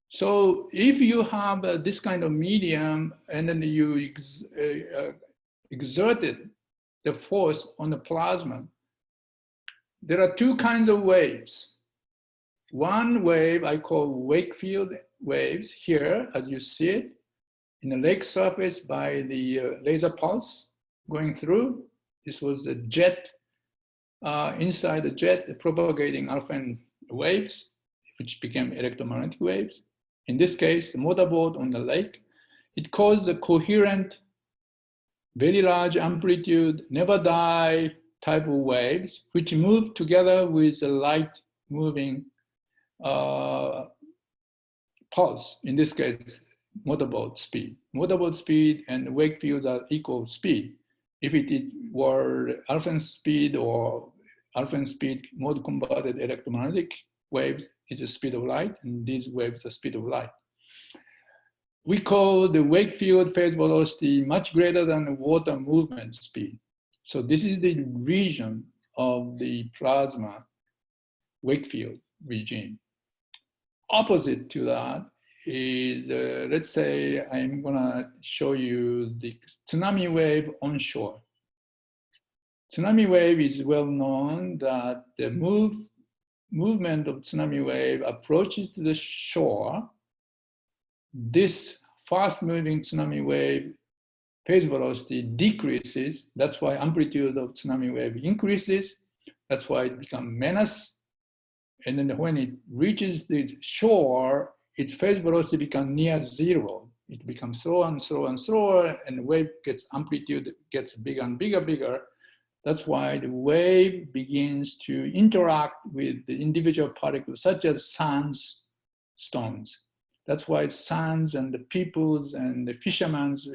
Speaker 2: So if you have this kind of medium and then you exert it the force on the plasma, there are two kinds of waves. One wave I call Wakefield waves here, as you see it, in the lake surface by the laser pulse going through. This was a jet, inside the jet propagating alpha waves, which became electromagnetic waves. In this case, the motorboat on the lake, it caused a coherent, very large amplitude, never die type of waves, which move together with the light moving pulse, in this case, motorboat speed. Motorboat speed and Wakefield are equal speed. If it were alpha speed or alpha speed mode converted electromagnetic waves, is the speed of light, and these waves are speed of light. We call the Wakefield phase velocity much greater than the water movement speed. So this is the region of the plasma Wakefield regime. Opposite to that is, let's say I'm gonna show you the tsunami wave onshore. Tsunami wave is well known that the movement of tsunami wave approaches to the shore. This fast moving tsunami wave phase velocity decreases. That's why amplitude of tsunami wave increases. That's why it becomes menace. And then when it reaches the shore, its phase velocity becomes near zero. It becomes slower and slower and slower, and the wave gets amplitude gets bigger and bigger. That's why the wave begins to interact with the individual particles, such as sands, stones. That's why sands and the peoples and the fishermen's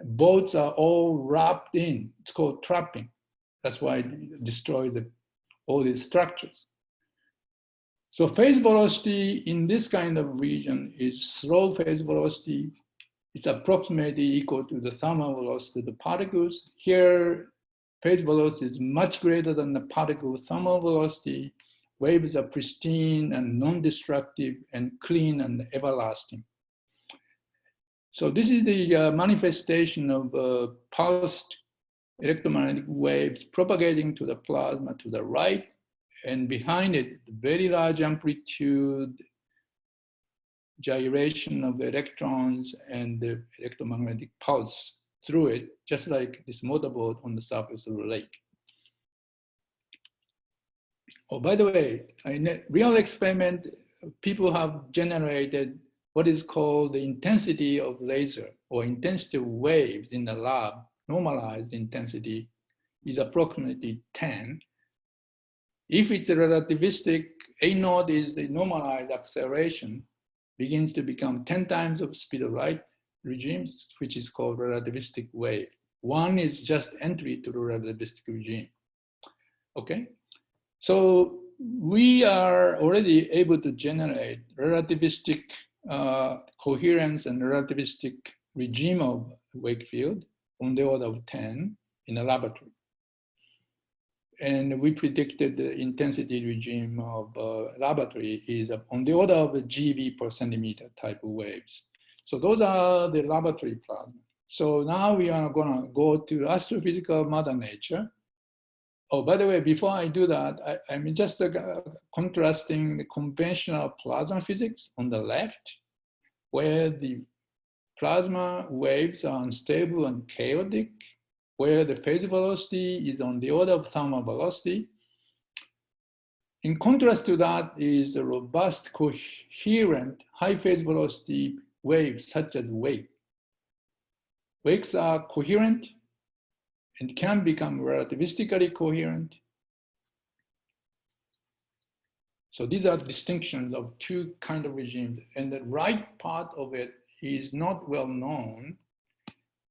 Speaker 2: boats are all wrapped in. It's called trapping. That's why it destroys all these structures. So phase velocity in this kind of region is slow phase velocity. It's approximately equal to the thermal velocity of the particles. Here, phase velocity is much greater than the particle thermal velocity. Waves are pristine and non-destructive and clean and everlasting. So this is the manifestation of pulsed electromagnetic waves propagating to the plasma to the right, and behind it, very large amplitude gyration of the electrons and the electromagnetic pulse through it, just like this motorboat on the surface of the lake. Oh, by the way, in a real experiment, people have generated what is called the intensity of laser or intensity of waves in the lab. Normalized intensity is approximately 10. If it's a relativistic, A0 is the normalized acceleration, begins to become 10 times of speed of light regimes, which is called relativistic wave. One is just entry to the relativistic regime. Okay, so we are already able to generate relativistic coherence and relativistic regime of Wakefield on the order of 10 in the laboratory. And we predicted the intensity regime of laboratory is on the order of a GeV per centimeter type of waves. So those are the laboratory plasma. So now we are gonna go to astrophysical mother nature. Oh, by the way, before I do that, I'm just contrasting the conventional plasma physics on the left, where the plasma waves are unstable and chaotic, where the phase velocity is on the order of thermal velocity. In contrast to that is a robust, coherent, high phase velocity waves such as wake. Wakes are coherent and can become relativistically coherent. So these are distinctions of two kinds of regimes, and the right part of it is not well known.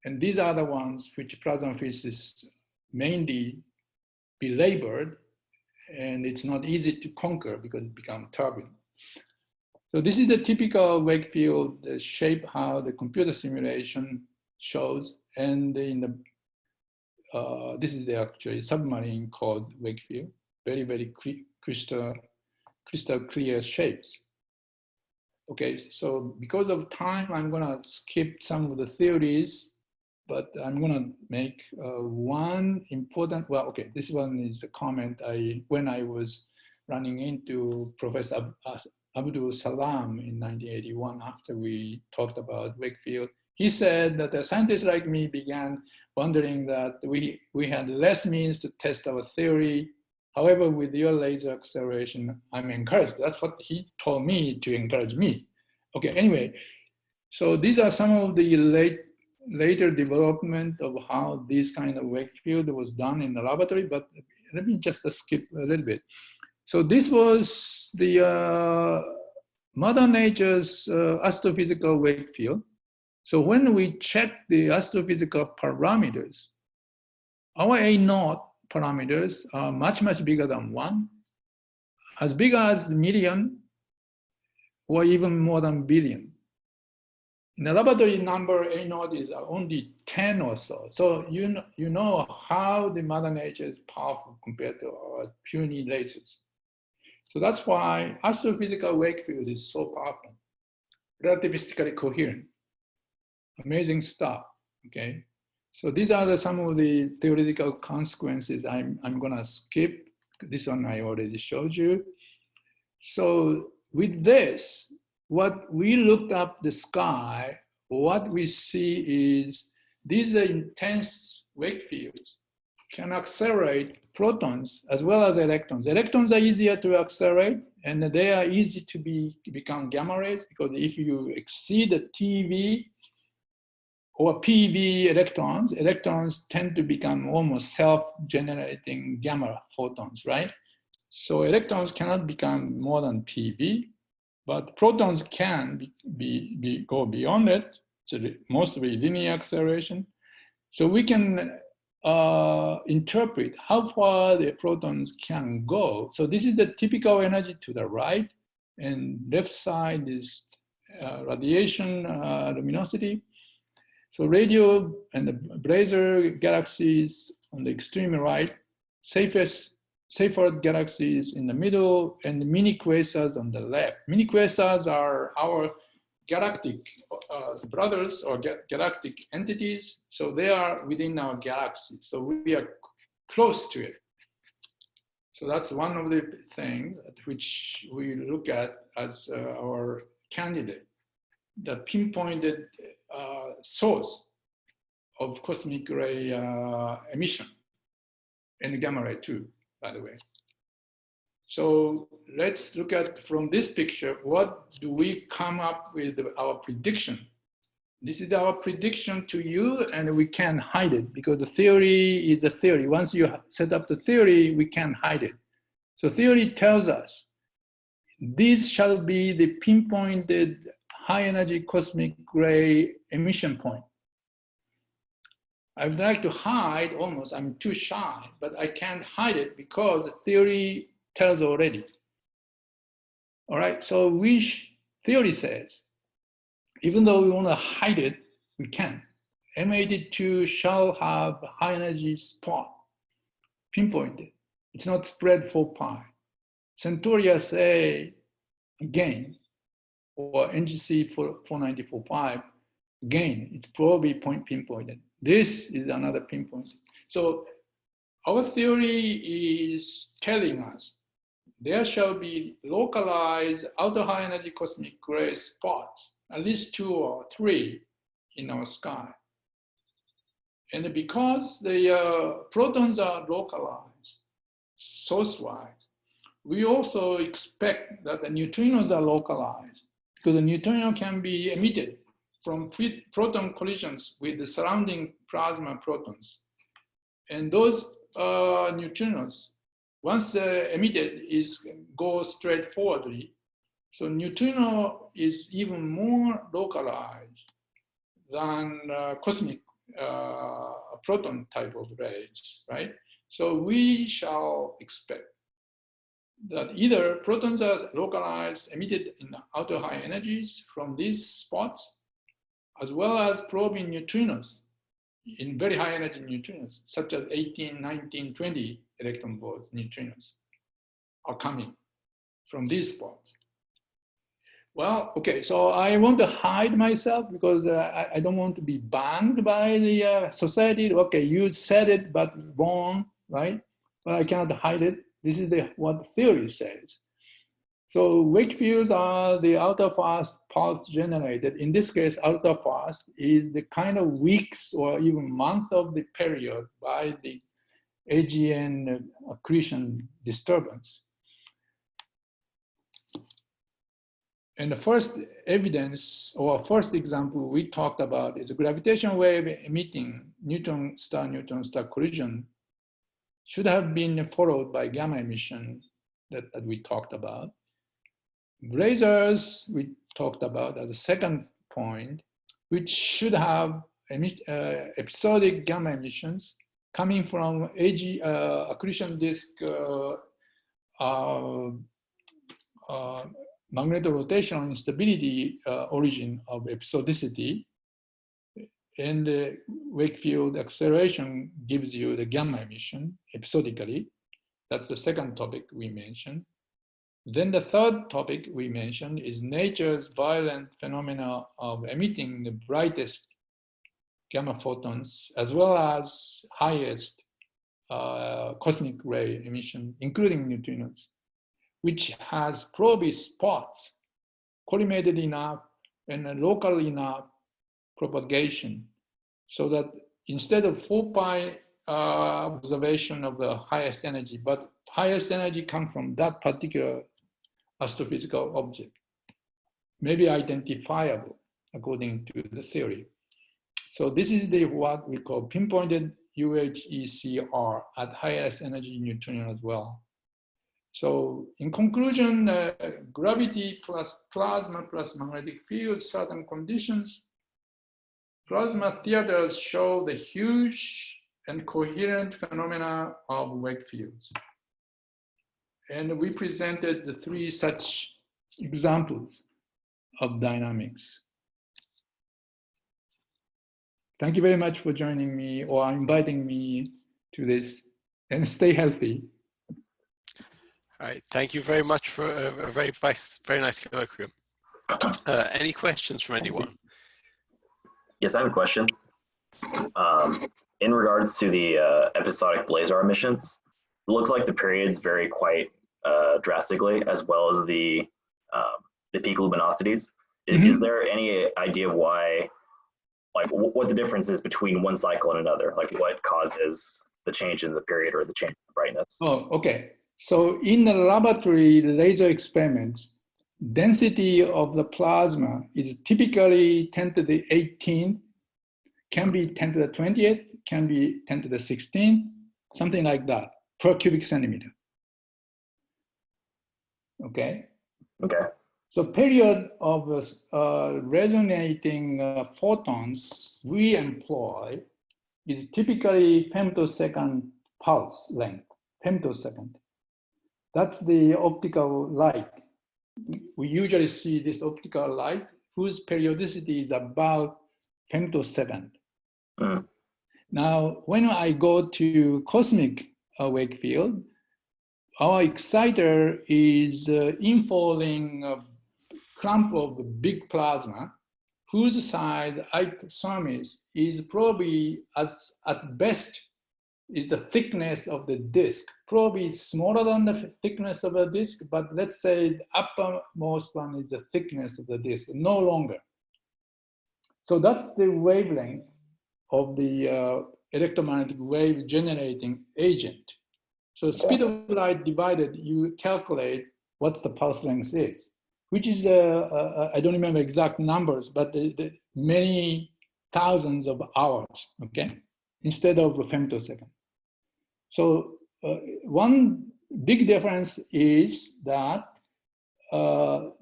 Speaker 2: And these are the ones which plasma physicists mainly belabored, and it's not easy to conquer because it becomes turbulent. So this is the typical Wakefield shape, how the computer simulation shows, and in the this is the actually submarine called Wakefield, very, very crystal clear shapes. Okay, so because of time, I'm gonna skip some of the theories but I'm gonna make one important, well, okay, this one is a comment when I was running into Professor Abdul Salam in 1981 after we talked about Wakefield. He said that the scientists like me began wondering that we had less means to test our theory. However, with your laser acceleration, I'm encouraged. That's what he told me to encourage me. Okay, anyway, so these are some of the later development of how this kind of Wakefield was done in the laboratory, but let me just skip a little bit. So this was the Mother Nature's astrophysical Wakefield. So when we check the astrophysical parameters, our A0 parameters are much, much bigger than 1, as big as million, or even more than billion. In the laboratory number, A0 is only 10 or so. So you know how the Mother Nature is powerful compared to our puny lasers. So that's why astrophysical Wakefield is so powerful, relativistically coherent. Amazing stuff, okay? So these are some of the theoretical consequences. I'm gonna skip. This one I already showed you. So with this, what we looked up the sky, what we see is these intense Wakefields can accelerate protons as well as electrons. Electrons are easier to accelerate, and they are easy to become gamma rays, because if you exceed the TeV or PeV electrons tend to become almost self-generating gamma photons, right? So electrons cannot become more than PeV, but protons can go beyond it. It's mostly linear acceleration. So we can interpret how far the protons can go. So this is the typical energy to the right, and left side is radiation luminosity. So radio and the Blazar galaxies on the extreme right, safer galaxies in the middle, and the mini quasars on the left. Mini quasars are our galactic brothers or galactic entities. So they are within our galaxy. So we are close to it. So that's one of the things at which we look at as our candidate, the pinpointed source of cosmic ray emission, and gamma ray too, by the way. So let's look at, from this picture, what do we come up with our prediction? This is our prediction to you, and we can't hide it because the theory is a theory. Once you set up the theory, we can't hide it. So theory tells us these shall be the pinpointed high energy cosmic ray emission point. I would like to hide almost, I'm too shy, but I can't hide it because the theory tells already. All right, so which theory says, even though we want to hide it, we can. M82 shall have high energy spot, pinpointed. It's not spread 4 pi. Centaurus A, again, or NGC 494.5, again, it's probably pinpointed. This is another pinpoint. So our theory is telling us there shall be localized outer high energy cosmic ray spots, at least 2 or 3 in our sky. And because the protons are localized source-wise, we also expect that the neutrinos are localized, because the neutrino can be emitted from proton collisions with the surrounding plasma protons. And those neutrinos, once emitted, go straight forwardly. So neutrino is even more localized than cosmic proton type of rays, right? So we shall expect that either protons are localized, emitted in outer high energies from these spots, as well as probing neutrinos in very high energy neutrinos, such as 18, 19, 20 electron volts neutrinos are coming from these spots. Well, okay, so I want to hide myself because I don't want to be banned by the society. Okay, you said it, but wrong, right? But I cannot hide it. This is what theory says. So Wakefields are the ultra-fast pulse generated. In this case, ultra-fast is the kind of weeks or even month of the period by the AGN accretion disturbance. And the first evidence or first example we talked about is a gravitational wave emitting neutron star collision should have been followed by gamma emission that we talked about. Blazars we talked about as a second point, which should have episodic gamma emissions coming from accretion disk Magneto-Rotational Instability origin of episodicity, and the Wakefield acceleration gives you the gamma emission episodically. That's the second topic we mentioned. Then the third topic we mentioned is nature's violent phenomena of emitting the brightest gamma photons as well as highest cosmic ray emission, including neutrinos, which has probably spots, collimated enough and local enough propagation, so that instead of 4 pi observation of the highest energy, but highest energy comes from that particular astrophysical object, maybe identifiable according to the theory. So this is what we call pinpointed UHECR at highest energy neutrino as well. So in conclusion, gravity plus plasma plus magnetic field, certain conditions, plasma theaters show the huge and coherent phenomena of Wakefields. And we presented the 3 such examples of dynamics. Thank you very much for joining me or inviting me to this, and stay healthy.
Speaker 1: All right, thank you very much for a very nice colloquium. Any questions from anyone?
Speaker 4: Yes, I have a question. In regards to the episodic Blazar emissions, it looks like the periods vary quite drastically, as well as the peak luminosities. Is there any idea why, like, what the difference is between one cycle and another? Like, what causes the change in the period or the change in brightness?
Speaker 2: Oh, okay. So in the laboratory laser experiments, density of the plasma is typically 10 to the 18th, can be 10 to the 20th, can be 10 to the 16th, something like that, per cubic centimeter. Okay?
Speaker 4: Okay.
Speaker 2: So period of resonating photons we employ is typically femtosecond pulse length, femtosecond. That's the optical light. We usually see this optical light whose periodicity is about femtosecond. Now, when I go to cosmic Wakefield, our exciter is infalling a clump of big plasma whose size Fermi's is probably at best is the thickness of the disk. Probably smaller than the thickness of the disk, but let's say the uppermost one is the thickness of the disk, no longer. So that's the wavelength of the electromagnetic wave generating agent. So speed of light divided, you calculate what the pulse length is, which is, I don't remember exact numbers, but the many thousands of hours, okay, instead of a femtosecond. So one big difference is that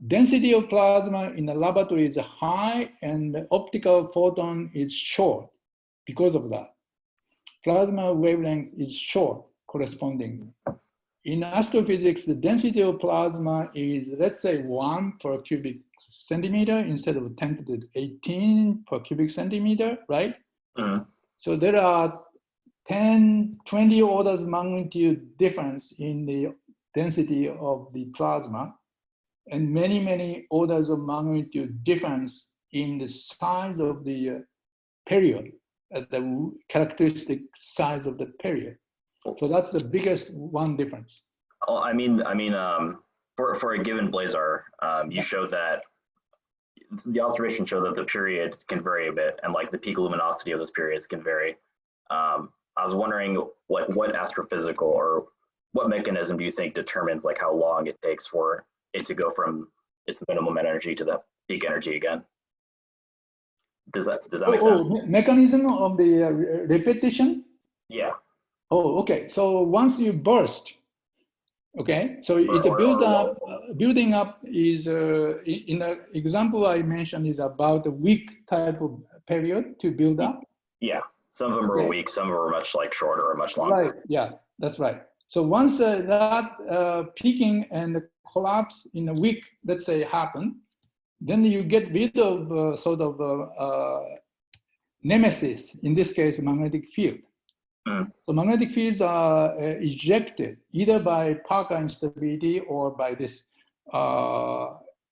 Speaker 2: density of plasma in the laboratory is high and the optical photon is short because of that. Plasma wavelength is short correspondingly. In astrophysics, the density of plasma is, let's say, 1 per cubic centimeter instead of 10 to the 18 per cubic centimeter, right? So there are 10, 20 orders of magnitude difference in the density of the plasma. and many, many orders of magnitude difference in the size of the period, the characteristic size of the period. So that's the biggest one difference.
Speaker 4: Oh, for a given blazar, you showed that the observation showed that the period can vary a bit, and like the peak luminosity of those periods can vary. I was wondering what astrophysical or what mechanism do you think determines like how long it takes for it to go from its minimum energy to the peak energy again? Does that make sense?
Speaker 2: Mechanism of the repetition?
Speaker 4: Yeah.
Speaker 2: Oh, okay. So once you burst, okay, so it builds up. Building up is in the example I mentioned is about a week type of period to build up.
Speaker 4: Yeah, some of them are a week, some of them are much like shorter or much longer.
Speaker 2: Right. Yeah, that's right. So once that peaking and collapse in a week, let's say, happen, then you get rid of sort of nemesis. In this case, magnetic field. So magnetic fields are ejected either by Parker instability or by this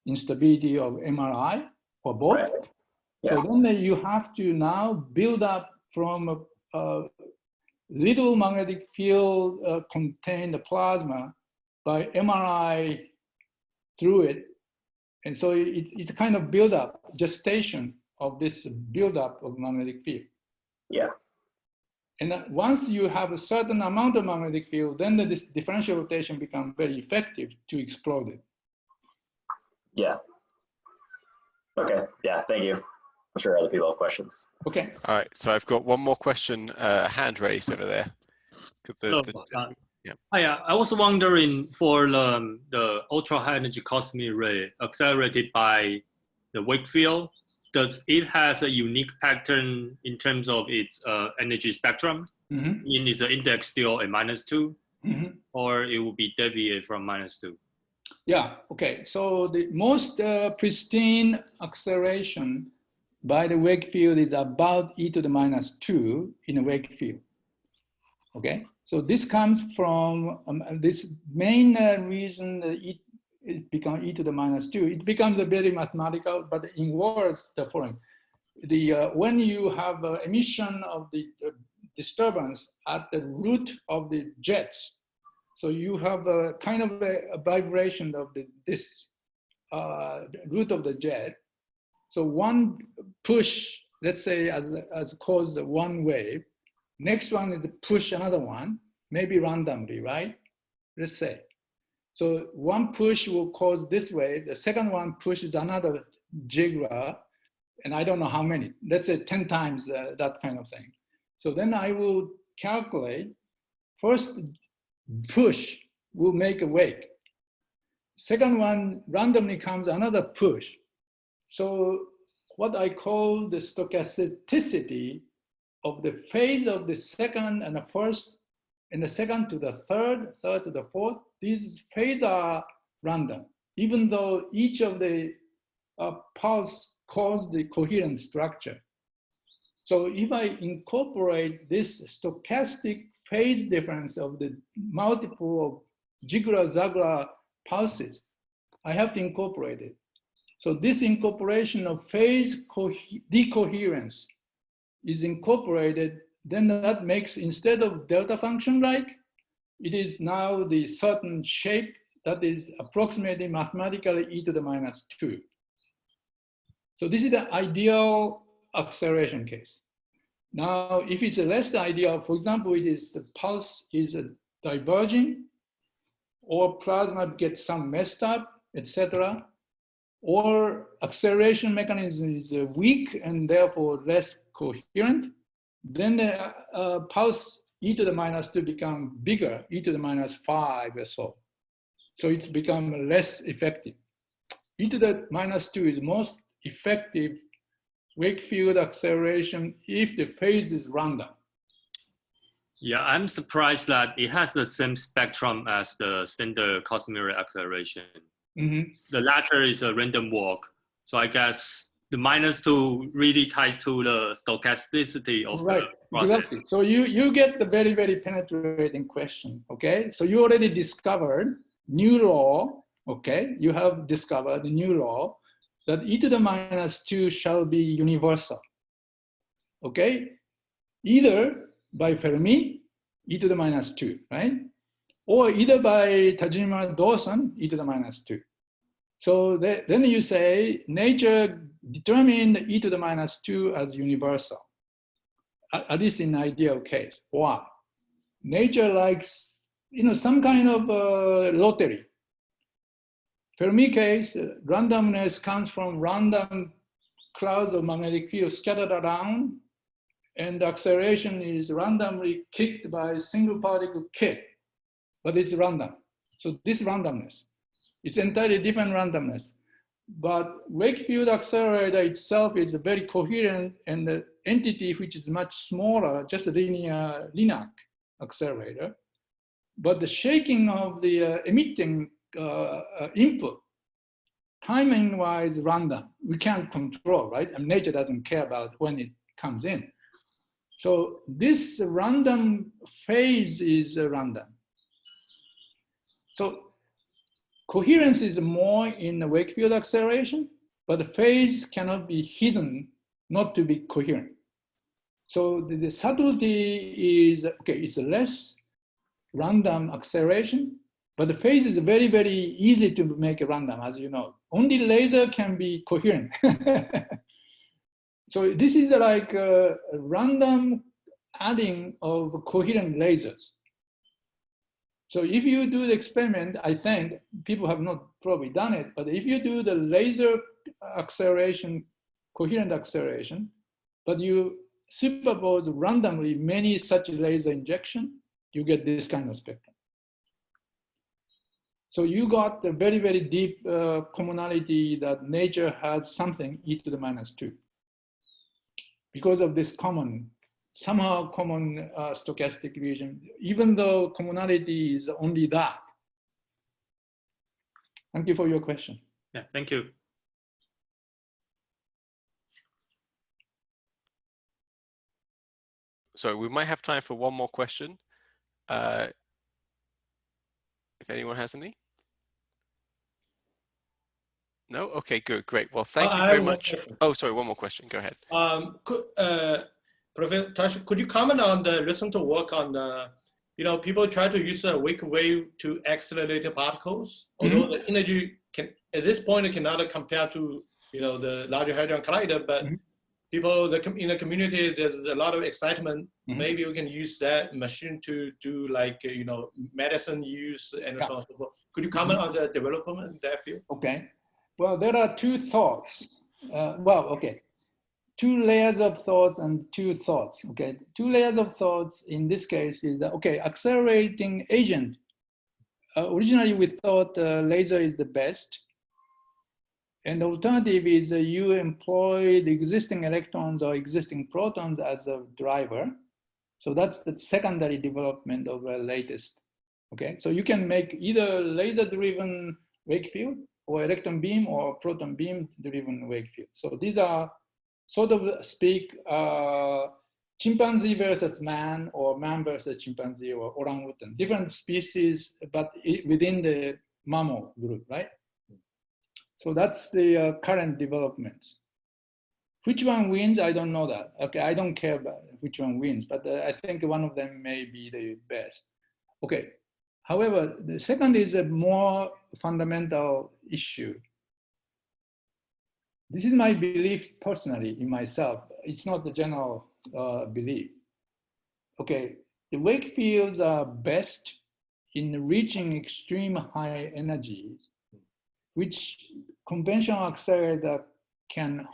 Speaker 2: instability of MRI or both.
Speaker 4: Right. Yeah.
Speaker 2: So then you have to now build up from a little magnetic field contained plasma by MRI through it. And so it's a kind of build up, gestation of this build up of magnetic field.
Speaker 4: Yeah.
Speaker 2: And once you have a certain amount of magnetic field, then this differential rotation becomes very effective to explode it.
Speaker 4: Yeah. Okay. Yeah. Thank you. I'm sure other people have questions.
Speaker 2: Okay.
Speaker 1: All right. So I've got one more question, hand raised over there.
Speaker 5: I was wondering for the ultra high energy cosmic ray accelerated by the Wakefield, does it has a unique pattern in terms of its energy spectrum? Mm-hmm. Is the index still a -2, mm-hmm. or it will be deviate from -2?
Speaker 2: Yeah, okay. So the most pristine acceleration by the Wakefield is about e to the -2 in a Wakefield. Okay, so this comes from this main reason that it becomes e to the -2. It becomes a very mathematical, but in words, the following: when you have emission of the disturbance at the root of the jets, so you have a kind of a vibration of this root of the jet. So one push, let's say, as cause one wave. Next one is to push another one, maybe randomly, right? Let's say. So one push will cause this wave. The second one pushes another jiggler, and I don't know how many. Let's say 10 times that kind of thing. So then I will calculate. First push will make a wake. Second one randomly comes another push. So what I call the stochasticity of the phase of the second and the first, and the second to the third, third to the fourth, these phases are random, even though each of the pulse calls the coherent structure. So if I incorporate this stochastic phase difference of the multiple of jiggler-zaggler pulses, I have to incorporate it. So this incorporation of phase decoherence is incorporated, then that makes, instead of delta function like, it is now the certain shape that is approximately mathematically e to the -2. So this is the ideal acceleration case. Now, if it's a less ideal, for example, it is the pulse is diverging, or plasma gets some messed up, etc., or acceleration mechanism is weak and therefore less coherent, then the pulse e to the -2 become bigger, e to the -5 or so. So it's become less effective. E to the -2 is most effective Wakefield acceleration if the phase is random.
Speaker 5: Yeah, I'm surprised that it has the same spectrum as the standard cosmic ray acceleration. Mm-hmm. The latter is a random walk. So I guess the -2 really ties to the stochasticity of the process.
Speaker 2: Exactly. So you get the very, very penetrating question, okay? So you already discovered new law okay, you have discovered a new law that e to the minus 2 shall be universal, okay? Either by Fermi, e to the minus 2, right? Or either by Tajima-Dawson, e to the minus 2. So then you say nature determined e to the minus 2 as universal, at least in ideal case. Why? Nature likes, some kind of lottery. Fermi case, randomness comes from random clouds of magnetic field scattered around, and the acceleration is randomly kicked by a single particle kick, but it's random. So this randomness, it's entirely different randomness. But Wakefield accelerator itself is a very coherent, and the entity which is much smaller, just a linear Linac accelerator. But the shaking of the emitting input, timing-wise random, we can't control, right? And nature doesn't care about when it comes in. So this random phase is random. So coherence is more in the Wakefield acceleration, but the phase cannot be hidden not to be coherent. So the subtlety is, okay, it's less random acceleration, but the phase is very, very easy to make a random, as you know. Only laser can be coherent. So this is like a random adding of coherent lasers. So if you do the experiment, I think people have not probably done it, but if you do the laser acceleration, coherent acceleration, but you superpose randomly many such laser injection, you get this kind of spectrum. So you got a very, very deep commonality that nature has something e to the minus 2. Because of this somehow common stochastic region, even though commonality is only that. Thank you for your question.
Speaker 5: Yeah, thank you.
Speaker 1: So we might have time for one more question. If anyone has any. No? Okay, good, great. Well, thank you very much. Oh, sorry, one more question. Go ahead.
Speaker 6: Professor Tash, could you comment on the recent work on the, people try to use a wake wave to accelerate the particles, although the energy can, at this point, it cannot compare to, the Larger Hadron Collider, but people in the community, there's a lot of excitement. Maybe we can use that machine to do like, medicine use and so on and so forth. Could you comment on the development in that field?
Speaker 2: Okay. Well, there are two thoughts. Two layers of thoughts and two thoughts, okay? Two layers of thoughts in this case is that, okay, accelerating agent. Originally we thought laser is the best. And the alternative is you employ the existing electrons or existing protons as a driver. So that's the secondary development of the latest, okay? So you can make either laser-driven Wakefield or electron beam or proton beam driven Wakefield. So these are sort of speak chimpanzee versus man or man versus chimpanzee or orangutan, different species, but within the mammal group, right? So that's the current development. Which one wins? I don't know that. Okay, I don't care about which one wins, but I think one of them may be the best. Okay. However, the second is a more fundamental issue. This is my belief personally in myself. It's not the general belief. Okay, the Wakefields are best in reaching extreme high energies, which conventional accelerator cannot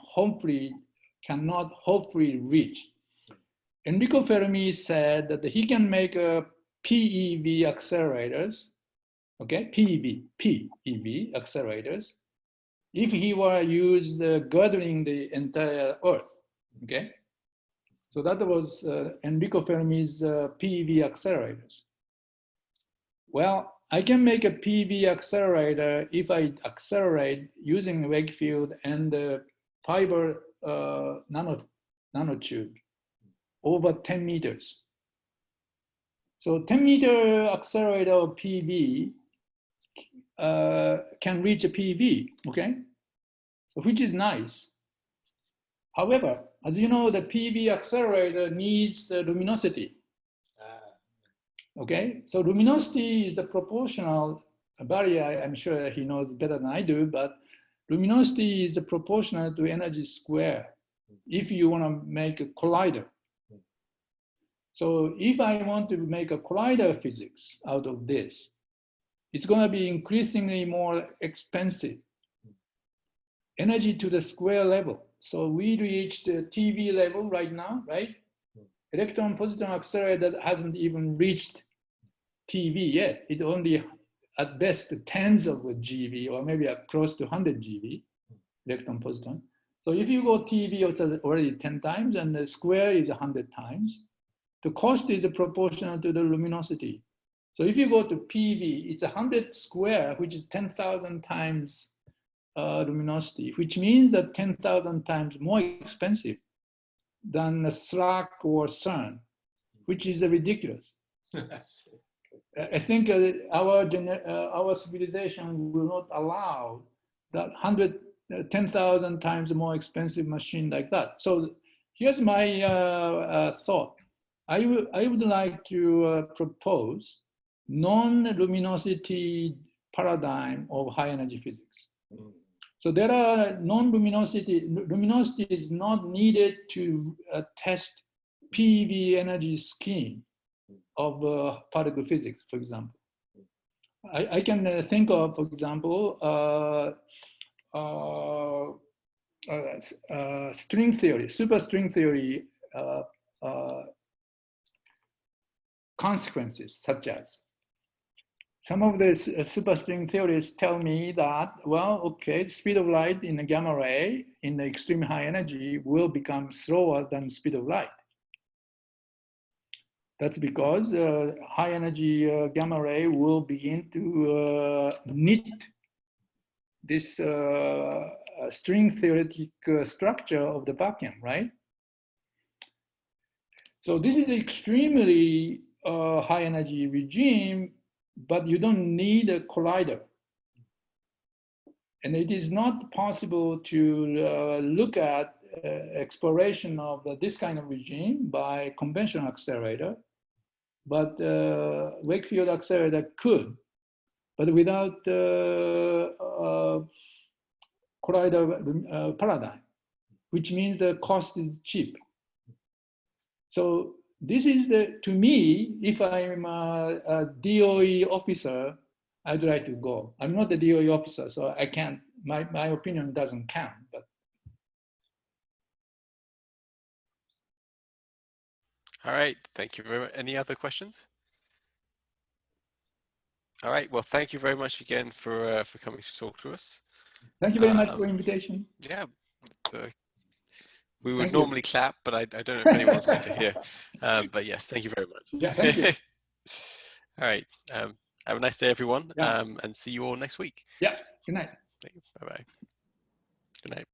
Speaker 2: hopefully reach. Enrico Fermi said that he can make a PeV accelerators, okay, PeV accelerators, if he were used girdling the entire Earth, okay? So that was Enrico Fermi's PeV accelerators. Well, I can make a PeV accelerator if I accelerate using Wakefield and the fiber nanotube over 10 meters. So 10-meter accelerator of PeV can reach a PV, okay? Which is nice. However, as you know, the PV accelerator needs luminosity. Okay, so luminosity is a proportional barrier. I'm sure he knows better than I do, but luminosity is proportional to energy square if you want to make a collider. So if I want to make a collider physics out of this, it's going to be increasingly more expensive. Energy to the square level. So we reached the TV level right now, right? Electron positron accelerator hasn't even reached TV yet. It only at best tens of GeV or maybe close to 100 GeV, electron positron. So if you go TV, it's already 10 times and the square is 100 times. The cost is proportional to the luminosity. So if you go to PV, it's 100 square, which is 10,000 times luminosity, which means that 10,000 times more expensive than the SLAC or CERN, which is ridiculous. I think our civilization will not allow that 10,000 times more expensive machine like that. So here's my thought. I would like to propose non-luminosity paradigm of high energy physics. So there are luminosity is not needed to test PV energy scheme of particle physics, for example. I can think of, for example, string theory, superstring theory consequences, such as some of the superstring theories tell me that, well, okay, the speed of light in the gamma ray in the extreme high energy will become slower than speed of light. That's because high energy gamma ray will begin to knit this string theoretic structure of the vacuum, right? So this is extremely high energy regime, but you don't need a collider. And it is not possible to look at exploration of this kind of regime by conventional accelerator, but Wakefield accelerator could, but without collider paradigm, which means the cost is cheap. So this is to me, if I'm a DOE officer, I'd like to go. I'm not a DOE officer, so I can't, my opinion doesn't count. But.
Speaker 1: All right, thank you very much. Any other questions? All right, well, thank you very much again for coming to talk to us.
Speaker 2: Thank you very much for the invitation.
Speaker 1: Yeah, we would normally clap, but I don't know if anyone's going to hear. But yes, thank you very much.
Speaker 2: Yeah, thank you.
Speaker 1: All right, have a nice day, everyone,
Speaker 2: yeah.
Speaker 1: and see you all next week.
Speaker 2: Yeah, good night.